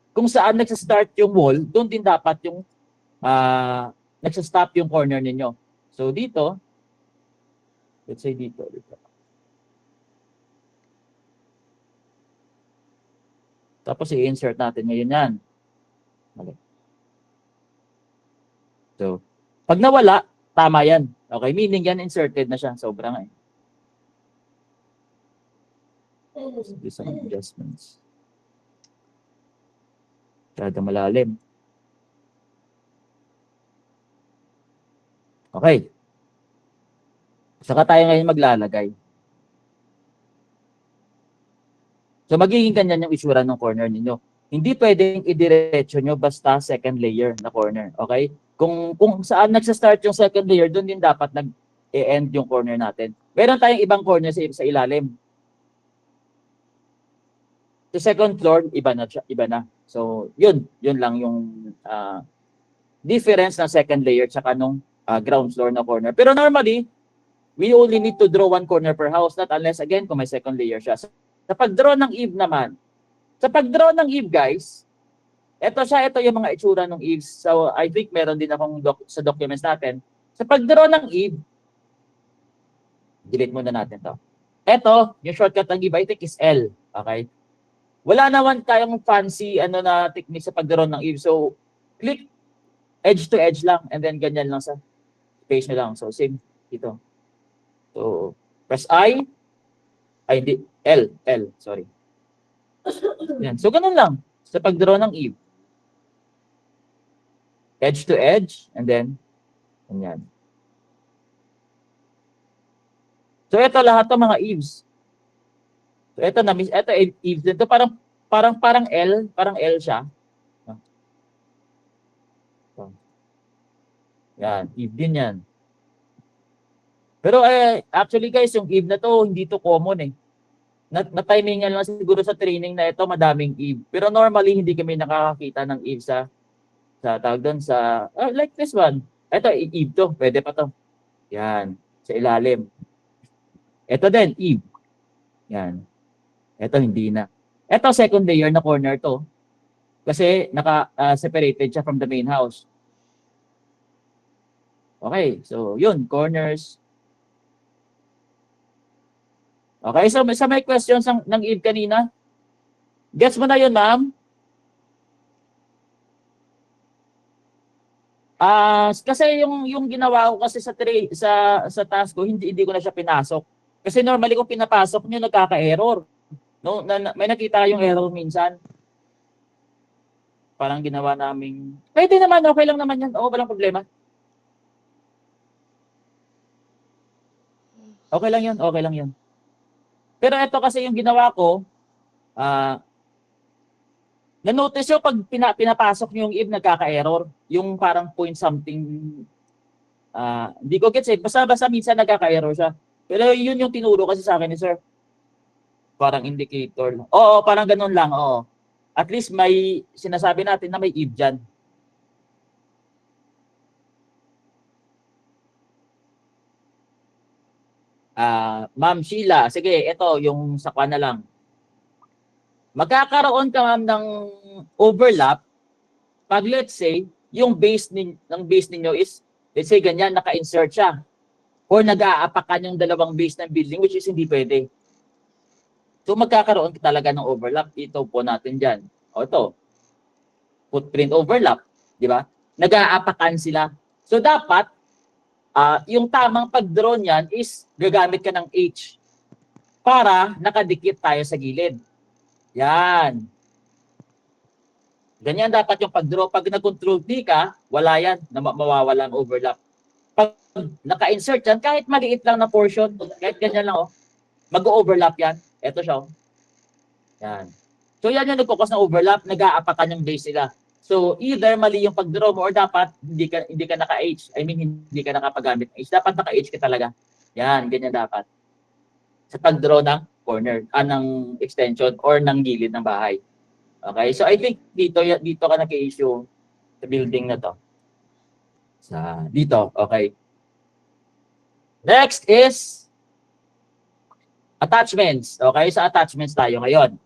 kung saan nagsa-start yung wall, doon din dapat yung nagsa-stop yung corner ninyo. So, dito, let's say dito. Tapos i-insert natin ngayon yan. Okay. So, pag nawala, tama yan. Okay, meaning yan inserted na siya. Sobra nga eh. Do some adjustments. Masyado malalim. Okay. Saka tayo ngayon maglalagay. So magiging ganyan yung itsura ng corner ninyo. Hindi pwedeng idiretso nyo basta second layer na corner. Okay? Kung saan nagsa-start yung second layer, doon din dapat nag-e-end yung corner natin. Meron tayong ibang corner sa ilalim. Sa second floor, iba na. So, yun lang yung difference ng second layer tsaka nung ground floor na corner. Pero normally, we only need to draw one corner per house, not unless, again, kung may second layer siya. Sa pag-draw ng eave naman, sa pag-draw ng eave, guys, ito yung mga itsura ng eaves. So, I think meron din akong sa documents natin. Sa pag-draw ng eave, delete muna natin to. Ito, yung shortcut ng eave, I think is L. Okay? Wala naman tayong fancy na technique sa pag-draw ng eave. So, click edge to edge lang and then ganyan lang sa space nyo lang. So, same dito. So, press L, sorry. Yan. So, ganun lang sa pag-draw ng eave. edge to edge, and then, ganyan. So, ito lahat to mga eaves. So, ito eaves. Ito parang L siya. Yan, eve din yan. Pero actually guys, yung eve na to, hindi to common eh. Na-timingan lang siguro sa training na ito, madaming eve. Pero normally, hindi kami nakakakita ng eve sa tawag doon sa, like this one. Ito, eve to. Pwede pa to. Yan, sa ilalim. Ito din, eve. Yan. Ito, hindi na. Ito, second layer na corner to. Kasi naka-separated siya from the main house. Okay, so yun, corners. Okay, so sa may questions ng Eve kanina, gets mo na yun, ma'am? Kasi yung ginawa ko kasi sa task ko, hindi ko na siya pinasok. Kasi normally kung pinapasok niyo, nagkaka-error. No, may nakita yung error minsan. Parang ginawa naming, pwede naman, okay lang naman yan. Oo, walang problema. Okay lang yun, okay lang yun. Pero ito kasi yung ginawa ko, na-notice nyo pag pinapasok nyo yung Eve, nagkaka-error. Yung parang point something, hindi ko gets eh. Basta minsan nagkaka-error siya. Pero yun yung tinuro kasi sa akin ni sir. Parang indicator. Oo, parang ganun lang, oo. At least may sinasabi natin na may Eve dyan. Ma'am Sheila, sige, ito yung sakwa na lang. Magkakaroon ka ma'am ng overlap pag let's say yung base ninyo is let's say ganyan naka-insert siya or nag-aapakan yung dalawang base ng building which is hindi pwede. So magkakaroon talaga ng overlap. Ito po natin diyan. O ito. Footprint overlap, di ba? Nag-aapakan sila. So dapat yung tamang pag-draw niyan is gagamit ka ng H para nakadikit tayo sa gilid. Yan. Ganyan dapat yung pag-draw. Pag nag-control D ka, wala yan. Mawawala ang overlap. Pag naka-insert yan, kahit maliit lang na portion, kahit ganyan lang, mag-overlap yan. Ito siya. Yan. So yan yung nagkukos ng overlap, nag-aapakan yung base nila. So, either mali yung pag-draw mo or dapat hindi ka naka-H. I mean, hindi ka nakapagamit ng H. Dapat naka-H ka talaga. Yan, ganyan dapat. Sa pag-draw ng corner, ng extension or ng gilid ng bahay. Okay? So, I think dito ka naka-issue sa building na to. Dito, okay. Next is attachments. Okay? Sa attachments tayo ngayon.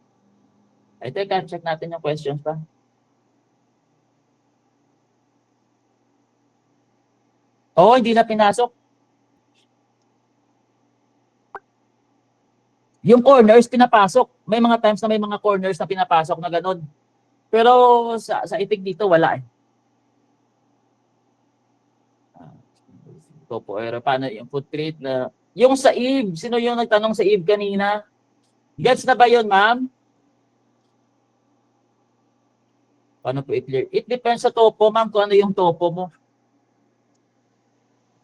I think check natin yung questions pa. Oo, hindi na pinasok. Yung corners, pinapasok. May mga times na may mga corners na pinapasok na ganun. Pero sa itig dito, wala eh. Ito po, paano yung footprint na... Yung sa Eve, sino yung nagtanong sa Eve kanina? Gets na ba yun, ma'am? Paano po i-clear? It depends sa topo, ma'am, kung ano yung topo mo.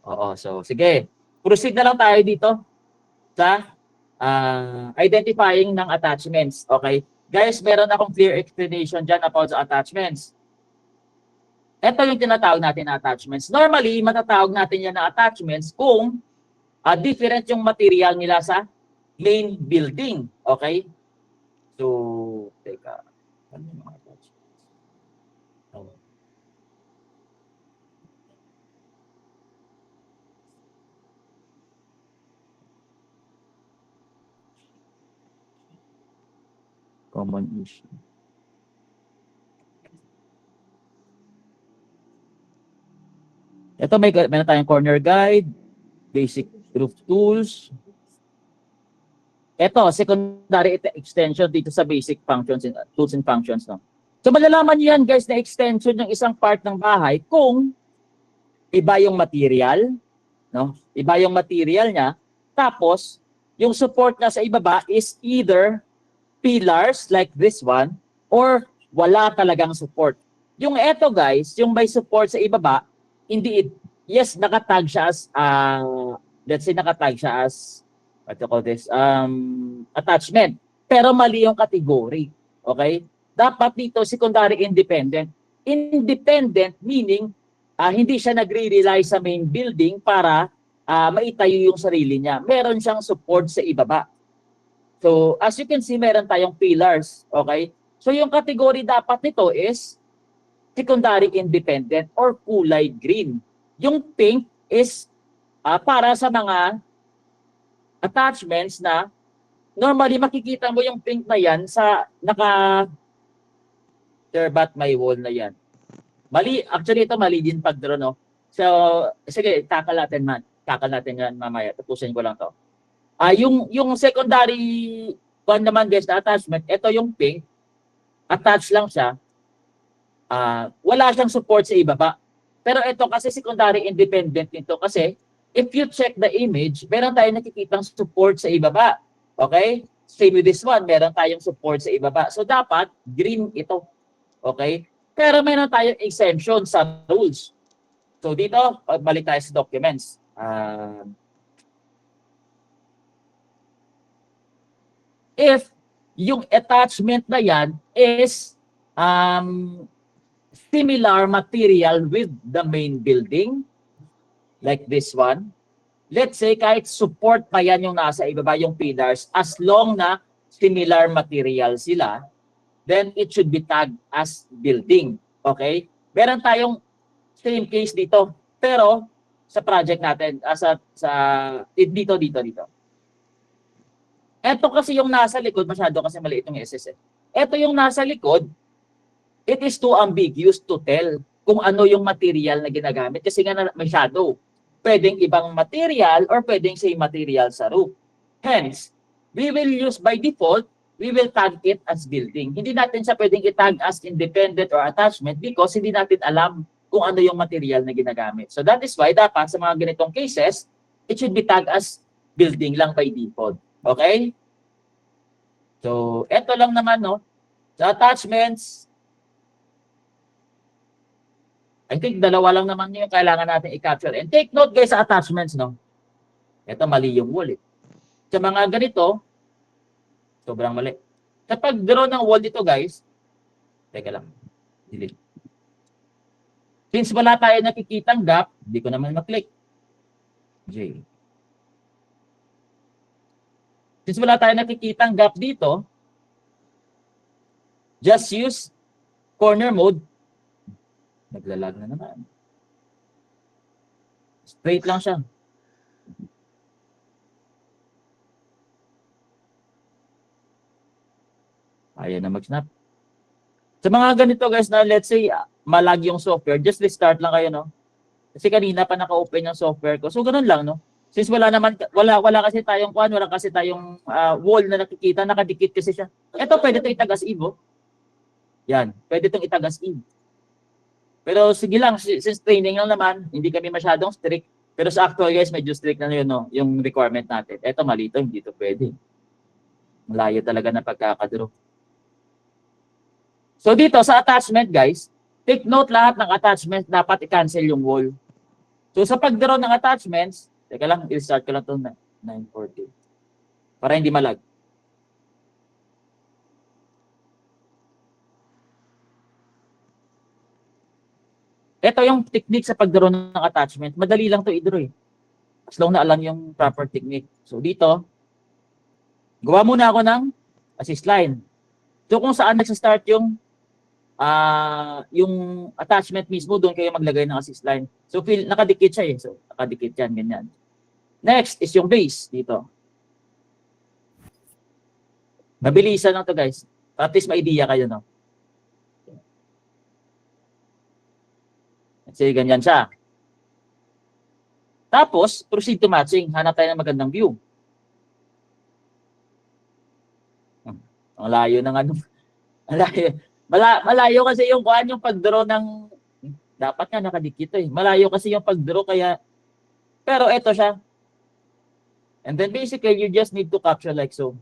Oo, so sige. Proceed na lang tayo dito sa identifying ng attachments. Okay? Guys, meron akong clear explanation dyan about sa attachments. Ito yung tinatawag natin na attachments. Normally, matatawag natin yan na attachments kung different yung material nila sa main building. Okay? So, teka. Ano yung mga attachments? Oh. Common issue. Ito meron tayong corner guide, basic roof tools. Ito, secondary extension dito sa basic functions and tools and functions. No? So malalaman niyo yan guys na extension ng isang part ng bahay kung iba yung material, no? Iba yung material niya. Tapos, yung support na sa ibaba is either pillars like this one or wala talagang support. Yung eto guys, yung may support sa ibaba, hindi yes, nakatag siya as let's say nakatag siya as what do you call this? Attachment. Pero mali yung category. Okay? Dapat dito secondary independent. Independent meaning hindi siya nagre-rely sa main building para maitayo yung sarili niya. Meron siyang support sa ibaba. So, as you can see, meron tayong pillars. Okay? So, yung category dapat nito is secondary independent or kulay green. Yung pink is para sa mga attachments na normally makikita mo yung pink na yan sa terbat may wall na yan. Mali, actually ito mali din pag-draw, no? So, sige, takal natin yan mamaya. Tapusin ko lang to. Yung secondary naman guys na attachment, ito yung pink, attached lang siya. Wala siyang support sa ibaba. Pero ito kasi secondary independent nito kasi if you check the image, meron tayong nakikitang support sa ibaba. Okay? Same with this one, meron tayong support sa ibaba. So dapat green ito. Okay? Pero meron tayong exemption sa rules. So dito, balik tayo sa documents. If yung attachment na yan is similar material with the main building, like this one, let's say kahit support pa yan yung nasa ibaba yung pillars, as long na similar material sila, then it should be tagged as building. Okay? Meron tayong same case dito, pero sa project natin, dito. Ito kasi yung nasa likod, masyado kasi maliit yung SS. Ito yung nasa likod, it is too ambiguous to tell kung ano yung material na ginagamit kasi nga may shadow. Pwedeng ibang material or pwedeng same material sa roof. Hence, we will use by default, we will tag it as building. Hindi natin siya pwedeng i-tag as independent or attachment because hindi natin alam kung ano yung material na ginagamit. So that is why dapat sa mga ganitong cases, it should be tagged as building lang by default. Okay? So, eto lang naman, no? Sa attachments, I think dalawa lang naman yung kailangan natin i-capture. And take note guys sa attachments, no? Ito mali yung wall. Sa mga ganito, sobrang mali. Kapag draw ng wall dito guys, teka lang, delete. Since wala tayo nakikitang gap, hindi ko naman maklik. J. Since wala tayo nakikitang gap dito, just use corner mode. Naglalag na naman. Straight lang siya. Ayan na mag-snap. Sa mga ganito guys na let's say malag yung software, just restart lang kayo, no? Kasi kanina pa naka-open yung software ko. So ganun lang, no? Since wala kasi tayong wall na nakikita, nakadikit kasi siya. Ito pwede itong itag as Evo. Yan, pwede itong itag as Evo. Pero sige lang, since training lang naman, hindi kami masyadong strict. Pero sa actual guys, medyo strict na yun, no? Yung requirement natin. Ito malito, hindi ito pwede. Malayo talaga na pagkakadraw. So dito sa attachment guys, take note lahat ng attachment dapat i-cancel yung wall. So sa pag-draw ng attachments, teka lang, i-start ko lang ito na 940. Para hindi malag. Ito yung technique sa pag-draw ng attachment. Madali lang to i-draw eh. As long na alam yung proper technique. So dito, gawa muna ako ng assist line. So kung saan nagsa-start yung attachment mismo, doon kayo maglagay ng assist line. So nakadikit siya eh. So nakadikit yan, ganyan. Next is yung base dito. Mabilisan lang to guys. At least may idea kayo, no? Kasi ganyan siya. Tapos, proceed to matching. Hanap tayo ng magandang view. Ang layo ng ano. Malayo kasi yung pag-draw ng dapat nga nakadikit eh. Malayo kasi yung pag-draw kaya pero eto siya. And then basically you just need to capture like so.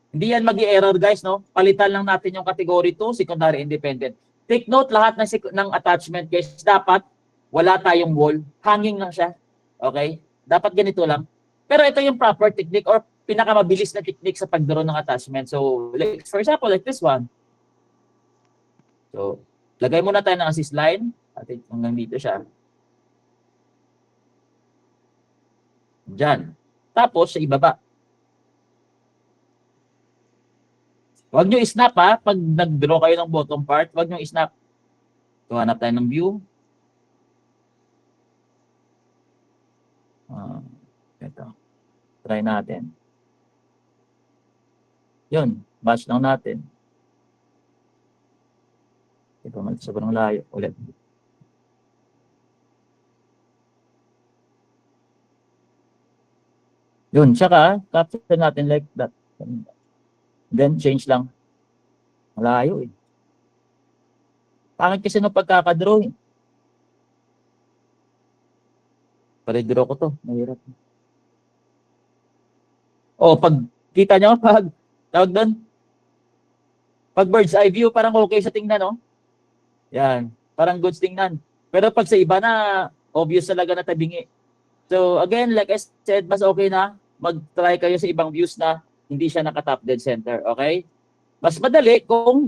Hindi yan magi-error guys, no? Palitan lang natin yung category 2, secondary independent. take note lahat ng attachment guys, dapat wala tayong wall, hanging lang siya. Okay? Dapat ganito lang. Pero ito yung proper technique or pinakamabilis na technique sa pagdraw ng attachment. So, like, for example, like this one. So, lagay muna tayo ng assist line. At hanggang dito siya. Diyan. Tapos, sa ibaba. Huwag nyo snap ha. Pag nag-draw kayo ng bottom part, huwag nyo snap. So, hanap tayo ng view. Ito. Try natin. Yun. Batch lang natin. Ito, sobrang layo. Ulit. Yun. Tsaka, capture natin like that. Then, change lang. Malayo eh. Pangit kasi nung pagkakadraw eh. Pare-draw ko to. Mahirap. Oh, pag kita nyo, pag tawag doon, pag bird's eye view, parang okay sa tingnan, no? Yan. Parang goods tingnan. Pero pag sa iba na, obvious talaga na tabingi. So, again, like I said, mas okay na mag-try kayo sa ibang views na hindi siya naka-top dead center, okay? Mas madali kung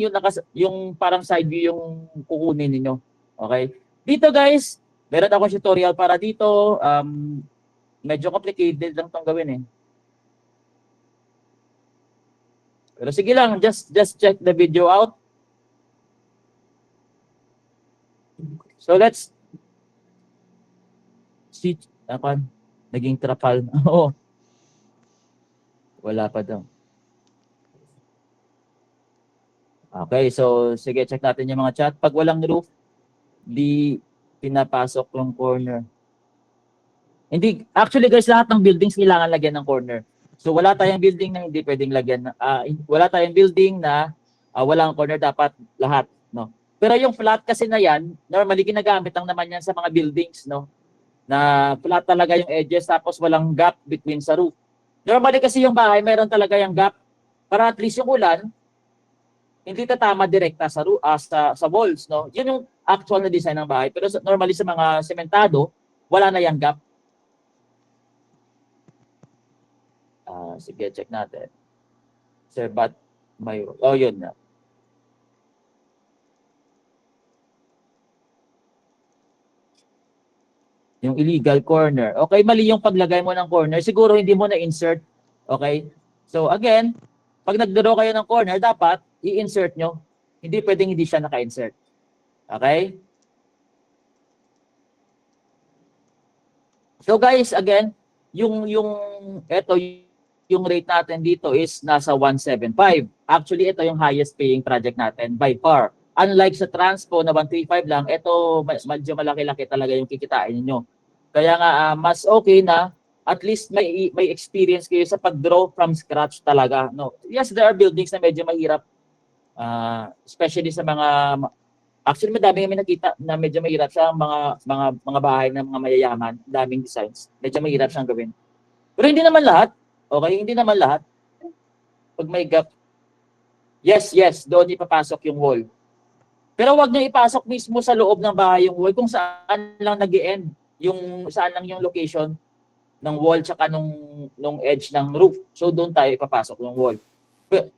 yung parang side view yung kukunin niyo, okay? Dito guys, meron akong tutorial para dito. Medyo complicated lang tong gawin eh. Pero sige lang, just check the video out. So let's see. Naging trapal. Oo. Wala pa daw. Okay, so sige, check natin yung mga chat. Pag walang roof, di pinapasok yung corner. Hindi, actually guys, lahat ng buildings kailangan lagyan ng corner. So wala tayong building na hindi pwedeng lagyan. Wala tayong building na walang corner, dapat lahat, no? Pero yung flat kasi na yan, normally ginagamit lang naman yan sa mga buildings, no? Na flat talaga yung edges tapos walang gap between sa roof. Normally kasi yung bahay, meron talaga yung gap para at least yung ulan hindi tatama direkta sa walls, no? Yun yung actual na design ng bahay. Pero normally sa mga sementado, wala na yung gap. Sige, check natin. Sir, but may... Oh, yun na. Yung illegal corner. Okay, mali yung paglagay mo ng corner. Siguro hindi mo na-insert. Okay? So, again, pag nagdraw kayo ng corner, dapat i-insert nyo. Hindi pwedeng hindi siya naka-insert. Okay? So, guys, again, yung rate natin dito is nasa 175. Actually, ito yung highest paying project natin by far. Unlike sa Transpo na 135 lang, ito medyo malaki-laki talaga yung kikitain niyo. Kaya nga mas okay na at least may experience kayo sa pag-draw from scratch talaga, no. Yes, there are buildings na medyo mahirap, especially sa mga actually madami kami nakita na medyo mahirap sa mga bahay ng mga mayayaman, daming designs. Medyo mahirap siyang gawin. Pero hindi naman lahat. Okay, hindi naman lahat. Pag may gap, yes, doon ipapasok yung wall. Pero wag niyo ipasok mismo sa loob ng bahay yung wall kung saan lang nag-e-end, saan lang yung location ng wall tsaka nung edge ng roof. So doon tayo ipapasok yung wall.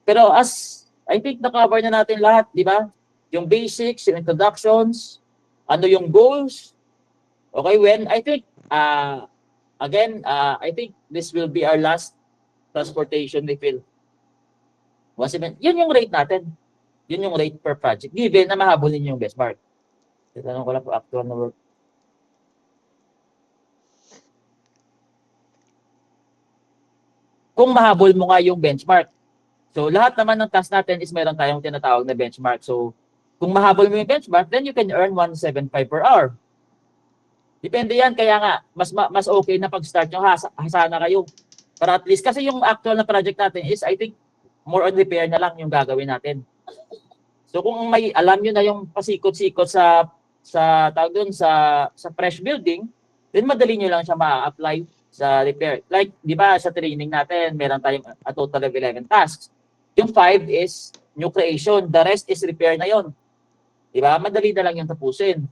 Pero as I think na-cover na natin lahat, di ba? Yung basics, yung introductions, ano yung goals. Okay, when I think again, I think this will be our last transportation refill. Yun yung rate natin. Yun yung rate per project. Given na mahabulin yung benchmark. Tanong ko lang po actual na work. Kung mahabol mo nga yung benchmark. So lahat naman ng task natin is meron tayong tinatawag na benchmark. So kung mahabol mo yung benchmark, then you can earn 175 per hour. Depende yan. Kaya nga, mas okay na pag-start nyo, hasana kayo. Para at least, kasi yung actual na project natin is, I think, more on repair na lang yung gagawin natin. So kung may alam nyo na yung pasikot-sikot sa tawag doon, sa fresh building, then madali nyo lang siya ma-apply sa repair. Like, di ba, sa training natin, meron tayong a total of 11 tasks. Yung 5 is new creation. The rest is repair na yon. Di ba? Madali na lang yung tapusin.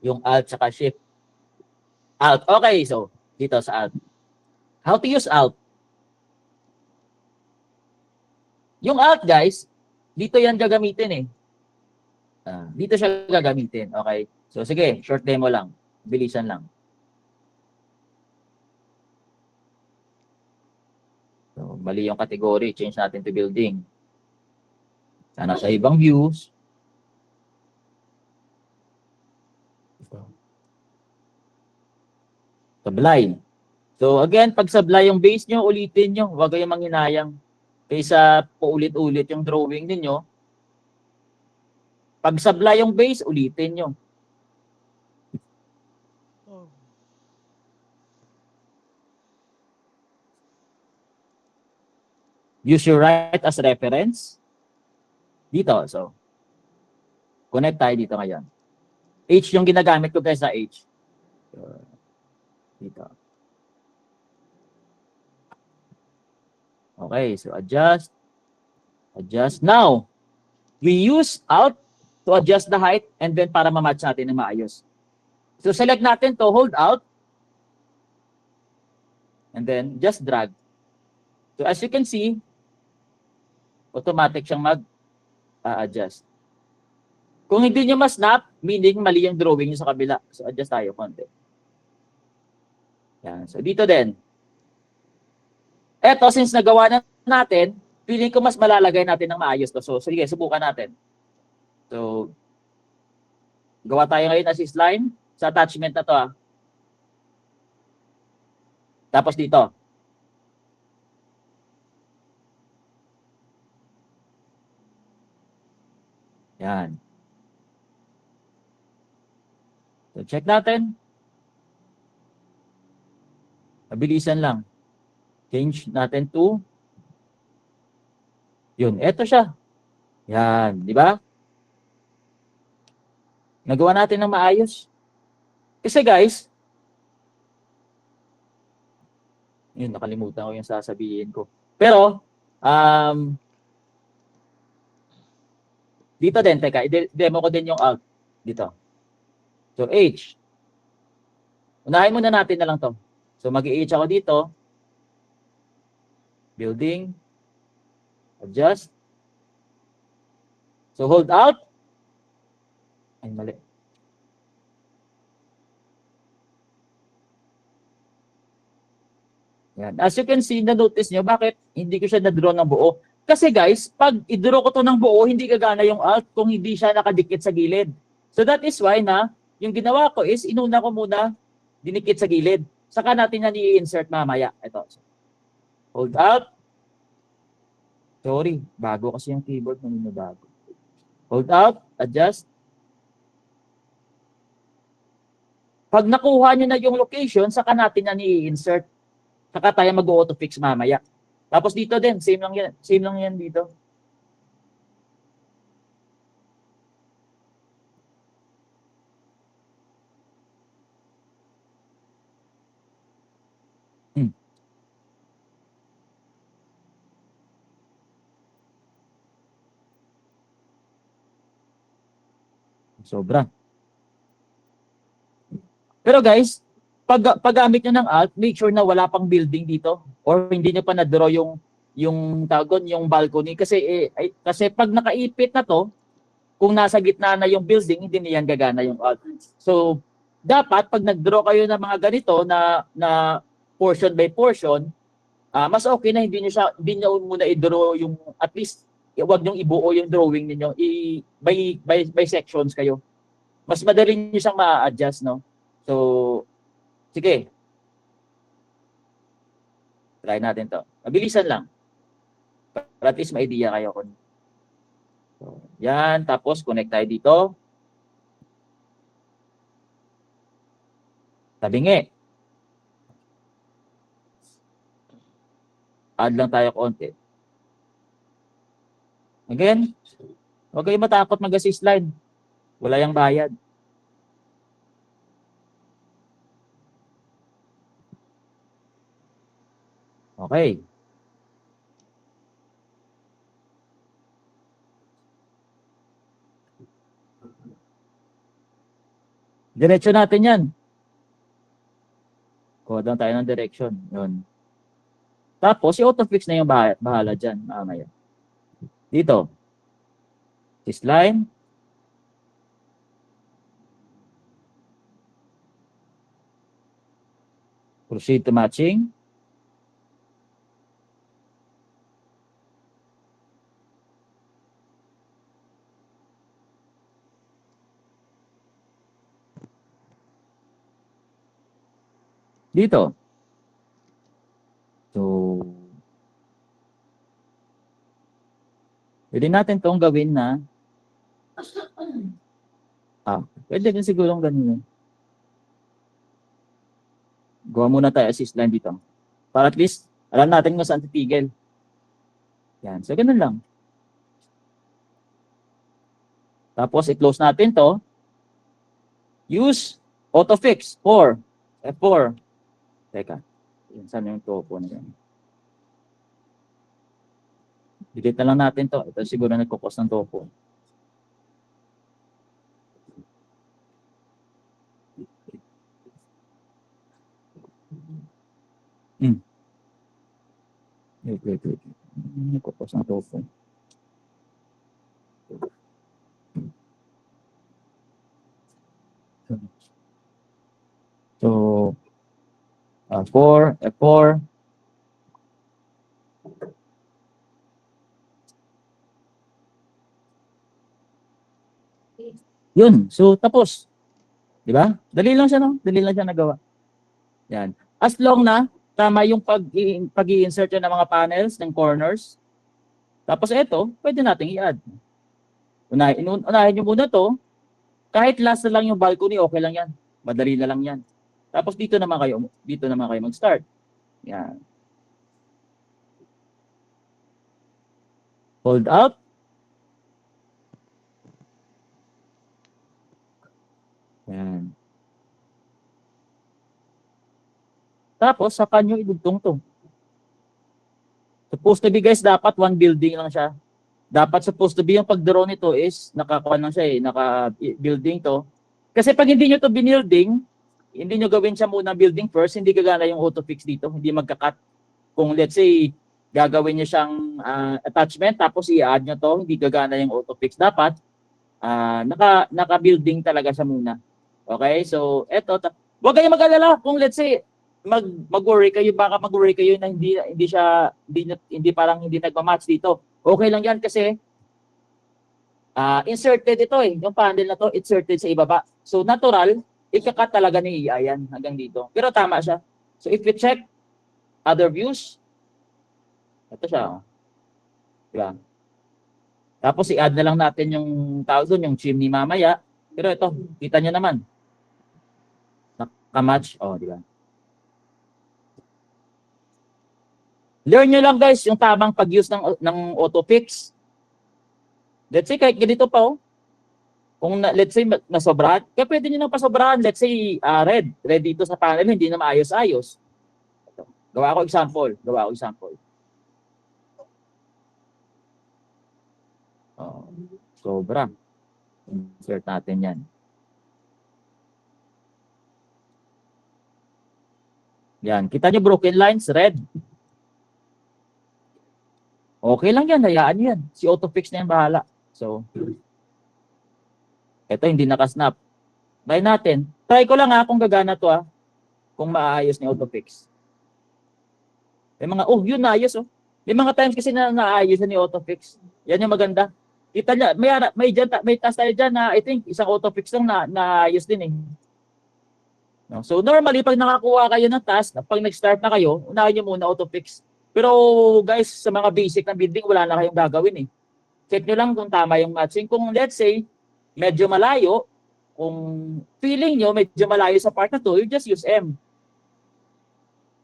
Yung Alt saka Shift. Alt. Okay, so dito sa Alt. How to use Alt? Yung Alt, guys, dito yan gagamitin eh. Dito siya gagamitin. Okay? So, sige, short demo lang. Bilisan lang. So, mali yung category. Change natin to building. Sana sa ibang views. Sablay. So, again, pag sablay yung base nyo, ulitin nyo. Huwag kayong manghinayang. Kaysa paulit-ulit yung drawing ninyo. Pag sablay yung base, ulitin nyo. Use your right as reference. Dito, so. Connect tayo dito ngayon. H yung ginagamit ko guys sa H. So, dito. Okay, so adjust. Adjust. Now, we use Alt to adjust the height and then para ma-match natin ng maayos. So select natin to, hold Alt. And then just drag. So as you can see, automatic siyang mag-adjust. Kung hindi nyo ma-snap, meaning mali yung drawing nyo sa kabila. So adjust tayo konti. Yan. So dito din. Eto, since nagawa na natin, feeling ko mas malalagay natin ng maayos to. So sige, subukan natin. So, gawa tayo ngayon assist line sa attachment na to ah. Tapos dito. Yan. So, check natin. Mabilisan lang. Change natin to. Yun, eto siya. Yan, di ba? Nagawa natin ng maayos. Kasi guys, yun, nakalimutan ko yung sasabihin ko. Pero, dito din, teka, i-demo ko din yung Alt. Dito. So, H. Unahin muna natin na lang to. So, mag-i-H ako dito. Building. Adjust. So, hold Alt. Ay, mali. Yan. As you can see, na-notice nyo, bakit hindi ko siya na-draw ng buo? Kasi guys, pag i-draw ko to ng buo, hindi gagana yung Alt kung hindi siya nakadikit sa gilid. So that is why na, yung ginawa ko is, inuna ko muna, dinikit sa gilid. Saka natin yan i-insert mamaya. Ito. Hold Alt. Sorry, bago kasi yung keyboard, nanino bago. Hold Alt, adjust. Pag nakuha nyo na yung location, saka natin yan i-insert. Saka tayo mag-auto fix mamaya. Tapos dito din, same lang yan. Same lang yan dito. Sobra. Pero guys, paggamit nyo ng Alt, make sure na wala pang building dito or hindi nyo pa na-draw yung tagon, yung balcony kasi pag nakaipit na to, kung nasa gitna na yung building, hindi niyan gagana yung Alt. So, dapat pag nag-draw kayo ng mga ganito na portion by portion, mas okay na hindi niyo muna i-draw yung at least wag niyo ibuo yung drawing niyo by sections kayo. Mas madali niyo siyang ma-adjust, no? So, sige. Try natin to. Mabilisan lang. Para at least may idea kayo kung. So, yan. Tapos, connect tayo dito. Tabingi. Add lang tayo konti. Again, huwag kayong matakot mag-assist line. Wala yung bayad. Okay. Diretso natin yan. Kuha down tayo ng direction. Yun. Tapos, si autofix na yung bahala dyan. Mamaya. Dito. This line. Proceed to matching. Dito. So, pwede natin itong gawin na pwede din sigurong ganun. Gawa muna tayo assist line dito. Para at least, alam natin kung saan titigil. Yan. So, ganun lang. Tapos, i-close natin to. Use autofix 4. F4. Teka. Yan, saan yung topo na yan? Delete na lang natin to. Ito siguro nagkukos ng topo. Wait. Nagkukos ng topo. So, F4. Yun. So, tapos. Di ba? Dali lang siya, no? Dali lang siya nagawa. Yan. As long na tama yung pag-i-insert ng mga panels ng corners. Tapos ito, pwede nating i-add. Unahin nyo muna to. Kahit last na lang yung balcony, okay lang yan. Madali na lang yan. Tapos dito naman kayo mag-start. Yan. Hold out. Yan. Tapos, saka nyo idugtong to. Supposed to be, guys, dapat one building lang siya. Dapat supposed to be yung pag-draw nito is nakakuha lang siya naka-building to. Kasi pag hindi nyo to binuilding, hindi nyo gawin siya muna building first, hindi gagana yung autofix dito. Hindi magka-cut. Kung let's say, gagawin nyo siyang attachment, tapos i-add nyo to, hindi gagana yung autofix. Dapat, naka-building talaga siya muna. Okay? So, eto. Huwag kayong mag-alala kung let's say, mag-worry kayo, baka mag-worry kayo na hindi parang hindi nagma-match dito. Okay lang yan kasi inserted ito yung panel na to, inserted sa ibaba. So natural, ika-cut talaga ni EI yan hanggang dito. Pero tama siya. So if we check other views, ito siya. Diba? Tapos i-add na lang natin yung tawag doon, yung chimney mamaya. Pero ito, kita nyo naman. Naka-match. Di ba? Learn nyo lang guys yung tamang pag-use ng autofix. Let's say kahit ganito pa kung let's say nasobrahan, kaya pwede nyo nang pasobrahan. Let's say red dito sa panel, hindi na maayos-ayos. Gawa ko example. Sobra. Insert natin yan. Yan. Kita nyo broken lines, red. Okay lang yan, hayaan yan. Si autofix na yan bahala. So, ito hindi nakasnap. Try natin. Try ko lang kung gagana to kung maayos ni autofix. May mga, yun naayos May mga times kasi na naayos ni autofix. Yan yung maganda. Kita niya, may task tayo dyan na I think isang autofix lang na naayos din No? So normally, pag nakakuha kayo ng task, pag nag-start na kayo, unahin nyo muna autofix. Pero guys, sa mga basic na building, wala na kayong gagawin Check nyo lang kung tama yung matching. Kung let's say, medyo malayo, kung feeling nyo medyo malayo sa part na to, you just use M.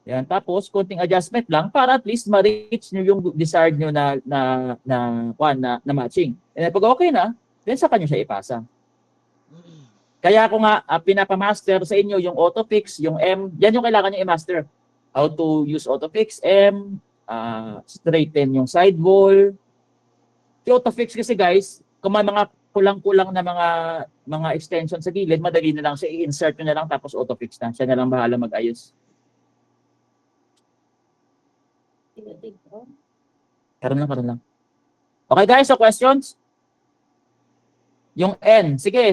Yan, tapos konting adjustment lang para at least ma-reach nyo yung desired nyo na matching. And pag okay na, then saka nyo siya ipasa. Kaya ako nga, pinapamaster sa inyo yung autofix, yung M, yan yung kailangan nyo i-master. How to use autofix, M, straighten yung sidewall. Si autofix kasi guys, kung may mga kulang-kulang na mga extension sa gilid, madali na lang siya i-insert nyo na lang tapos auto-fix na. Siya na lang bahala mag-ayos. Karoon lang. Okay guys, so questions? Yung N. Sige.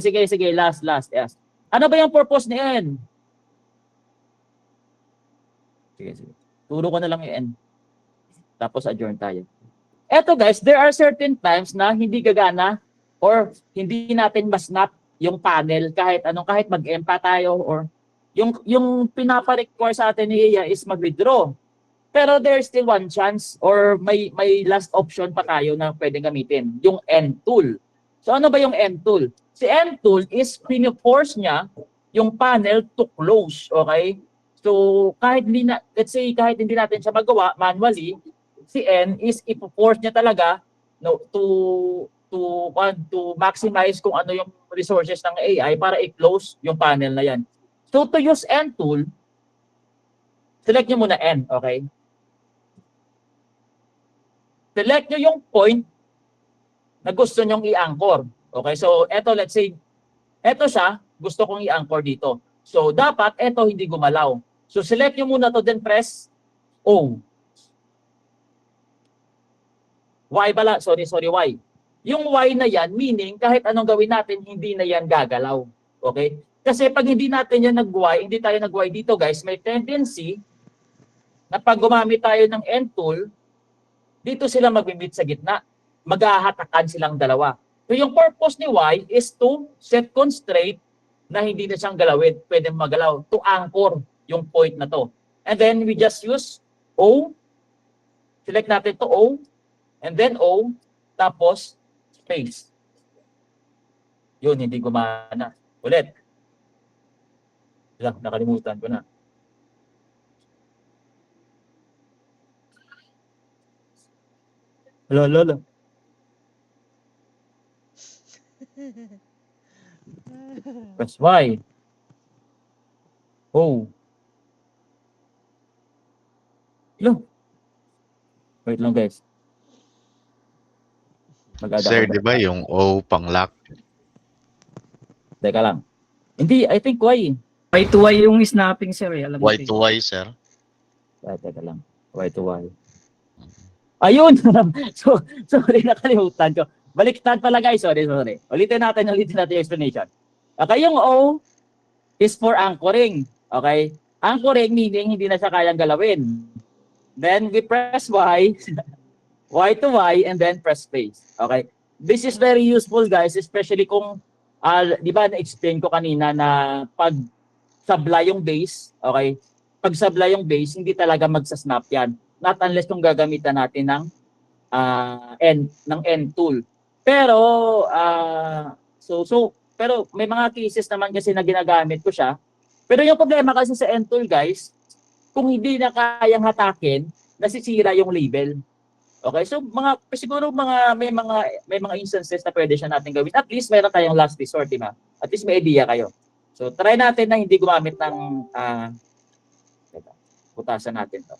Last. Yes. Ano ba yung purpose ni N? Sige. Turo ko na lang yung N. Tapos adjourn tayo. Eto guys, there are certain times na hindi gagana or hindi natin masnap yung panel kahit mag-M pa tayo or yung pinapa-require sa atin ni Iya is mag-withdraw. Pero there's still one chance or may last option pa tayo na pwedeng gamitin, yung N tool. So ano ba yung N tool? Si N tool is pinu-force niya yung panel to close, okay? So kahit hindi natin siya magawa manually, si N is ipo-force niya talaga to maximize kung ano yung resources ng AI para i-close yung panel na yan. So to use N tool, select nyo muna N, okay? Select nyo yung point na gusto nyong i-anchor. Okay, so eto, let's say, eto siya, gusto kong i-anchor dito. So dapat eto hindi gumalaw. So select nyo muna to, then press O. Y pala, sorry, Y. Yung Y na yan, meaning kahit anong gawin natin, hindi na yan gagalaw. Okay? Kasi pag hindi natin yan nag-Y, hindi tayo nag-Y dito guys, may tendency na pag gumamit tayo ng N tool, dito sila mag-meet sa gitna. Maghahatakan silang dalawa. So yung purpose ni Y is to set constraint na hindi na siyang galawin, pwedeng magalaw, to anchor yung point na to. And then we just use O, select natin to O, and then O, tapos space. Yun, hindi gumana. Ulit. Nakalimutan ko na. Lolo. Press Y. O. Hello. Wait lang guys. Sir, di ba yung O pang-lock? Teka lang. Hindi, I think Y. Y to Y yung snapping, sir. Alam Y to Y, sir. Teka lang. Y to Y. Ayun! So, sorry, nakalimutan ko. Baliktad pala guys, sorry. Ulitin natin yung explanation. Okay, yung O is for anchoring. Okay? Anchoring meaning hindi na siya kayang galawin. Then we press Y, Y to Y, and then press space. Okay? This is very useful guys, especially kung, di ba na-explain ko kanina na pag sablay yung base, okay? Pag sablay yung base, hindi talaga magsasnap yan. Not unless kung gagamitan natin ng N tool. Pero pero may mga cases naman kasi na ginagamit ko siya. Pero yung problema kasi sa N tool guys, kung hindi na kayang hatakin, nasisira yung label. Okay? So siguro may mga instances na pwede siya natin gawin. At least meron tayong last resort, di ba? At least may idea kayo. So try natin na hindi gumamit ng putasan natin to.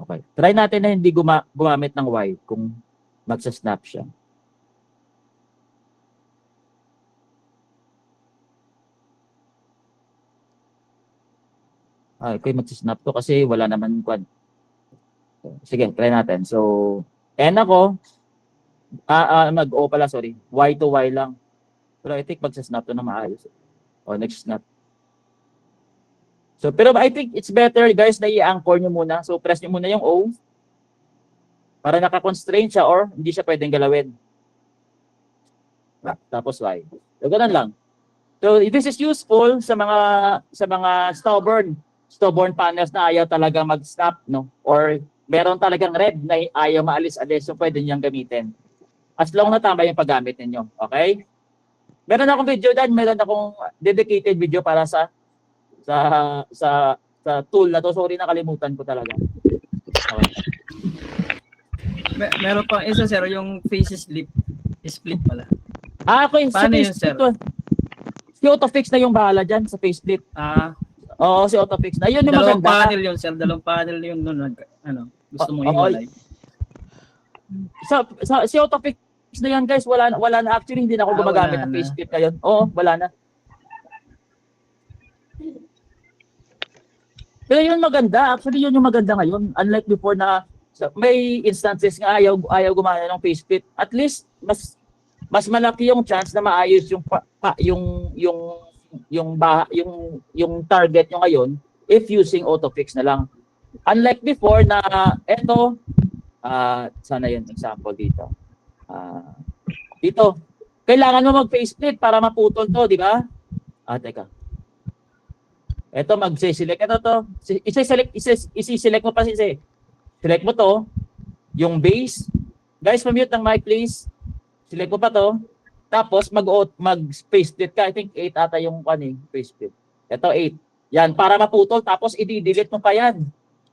Okay. Try natin na hindi gumamit ng Y kung magsa-snap siya. Okay, magsa-snap to kasi wala naman quad. Sige, try natin. So, N ako. Mag-O pala, sorry. Y to Y lang. Pero I think magsa-snap to na maayos. O, next snap. So, pero I think it's better guys na i-anchor nyo muna. So, press nyo muna yung O para naka-constrain siya or hindi siya pwedeng galawin. Tapos Y. So, ganun lang. So, this is useful sa mga stubborn panels na ayaw talaga mag-snap, no? Or meron talagang red na ayaw maalis-alis, so pwede niyang gamitin. As long na tama yung paggamit ninyo. Okay? Meron akong video dyan. Meron akong dedicated video para sa tool na to. Sorry, nakalimutan ko talaga. Okay. Meron pang isa, sir, yung face split pala. Okay. Paano yun, sir? Si AutoFix na yung bahala dyan sa facesplit. Oo, si Autofix na. Yun yung Dalawang maganda. panel yun, sir. Dalawang panel yung nun. Gusto mo Oo, hiwalay. si Autofix na yan guys, wala na. Actually, hindi na ako gumagamit Wala ng na. facefit ngayon. Oo, wala na. Pero yun maganda. Actually, yun yung maganda ngayon. Unlike before na may instances nga ayaw gumana ng facefit. At least, mas malaki yung chance na maayos yung target nyo ngayon if using autofix na lang. Unlike before na eto, sana yun example dito. Dito, kailangan mo mag-faceplate para maputol to, di ba? Teka. Eto, mag-select. Ito to. Isi-select mo pa select mo to. Yung base. Guys, mute ng mic please. Select mo pa to. Tapos, mag-faceplate ka. I think 8 ata yung faceplate. Ito, 8. Yan, para maputol. Tapos, i-delete mo pa yan.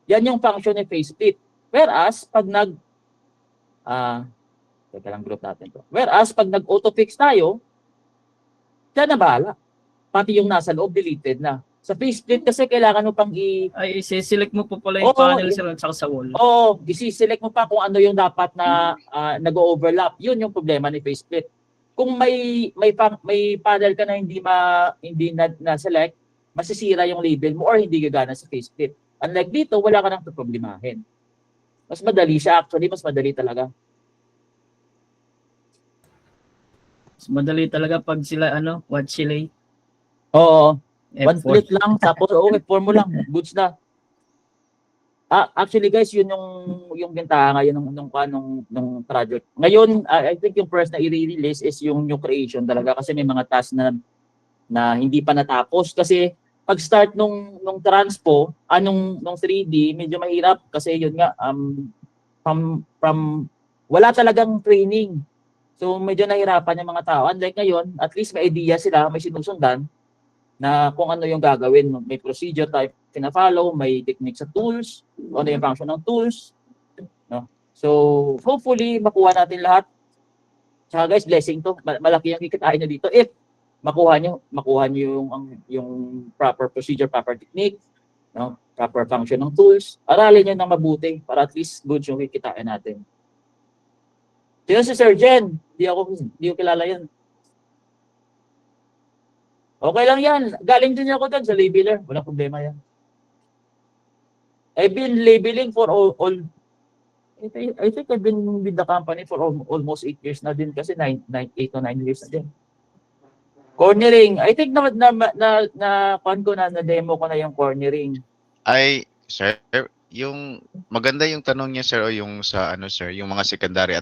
Yan yung function ng faceplate. Whereas, pag teka lang, group natin to. Whereas, pag nag-autofix tayo, siya na bahala. Pati yung nasa loob, deleted na. Sa faceplate kasi kailangan mo pang Ay, isi-select mo po pala yung panel sir at saka sa wall. Oo, isi-select mo pa kung ano yung dapat na nag-overlap. Yun yung problema ni faceplate. Kung may panel ka na hindi na select, masisira yung label mo or hindi gagana sa faceplate. Unlike dito, wala ka nang problemahin. Mas madali siya actually, mas madali talaga. Mas madali talaga pag sila watch sila. Oo. One F4. click lang, tapos F4 mo lang, goods na. Actually guys, yun yung bentaha ngayon nung project. Ngayon, I think yung first na i-release is yung new creation talaga kasi may mga tasks na hindi pa natapos kasi pag start nung transpo, nung 3D, medyo mahirap kasi yun nga from wala talagang training. So medyo nahirapan yung mga tao. Unlike ngayon, at least may idea sila, may sinusundan na kung ano yung gagawin. May procedure type pina-follow, may technique sa tools, ano yung function ng tools. No? So, hopefully, makuha natin lahat. Tsaka guys, blessing to. Malaki yung kikitain nyo dito. If makuha nyo yung proper procedure, proper technique, no? Proper function ng tools, aralin nyo ng mabuti para at least good yung kikitain natin. Sino si Sir Jen? Hindi ko kilala yan. Okay lang yan. Galing din ako doon sa labeler. Walang problema yan. I've been labeling for all I think I've been with the company for almost 8 years na din kasi 8 to 9 years na din. Cornering. I think na demo ko na yung cornering. Ay, sir, yung maganda yung tanong niya sir o yung sa sir, yung mga secondary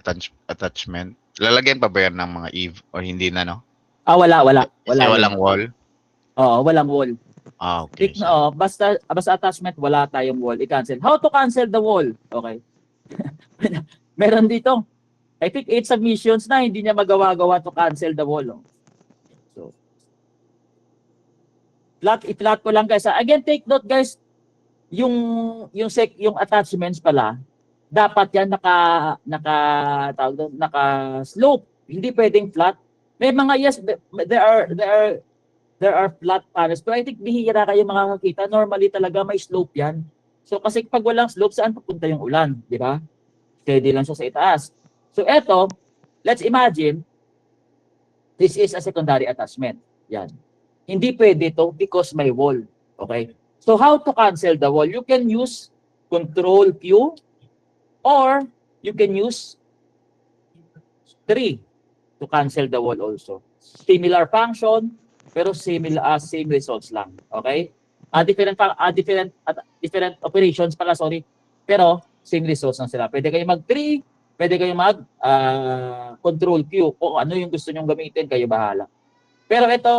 attachment. Lalagyan pa ba yan ng mga Eve or hindi na no? Wala. Kasi walang wall. Oo, walang wall. Okay. Basta attachment, wala tayong wall. I-cancel. How to cancel the wall? Okay. Meron dito. I think 8 submissions na hindi niya magawa-gawa to cancel the wall. So, i-flat ko lang guys. Again, take note guys, yung attachments pala, dapat yan naka-slope. Hindi pwedeng flat. May mga there are flat panels. Pero I think bihira kayo makakakita. Normally talaga may slope yan. So kasi pag walang slope, saan pupunta yung ulan? Di ba? Steady lang siya sa itaas. So eto, let's imagine, this is a secondary attachment. Yan. Hindi pwede to because may wall. Okay? So how to cancel the wall? You can use Control Q or you can use 3 to cancel the wall also. Similar function, pero same results lang. Okay? Different operations pala, sorry. Pero same results lang sila. Pwede kayo mag-3, pwede kayo mag-Control Q. Kung ano yung gusto nyong gamitin, kayo bahala. Pero ito,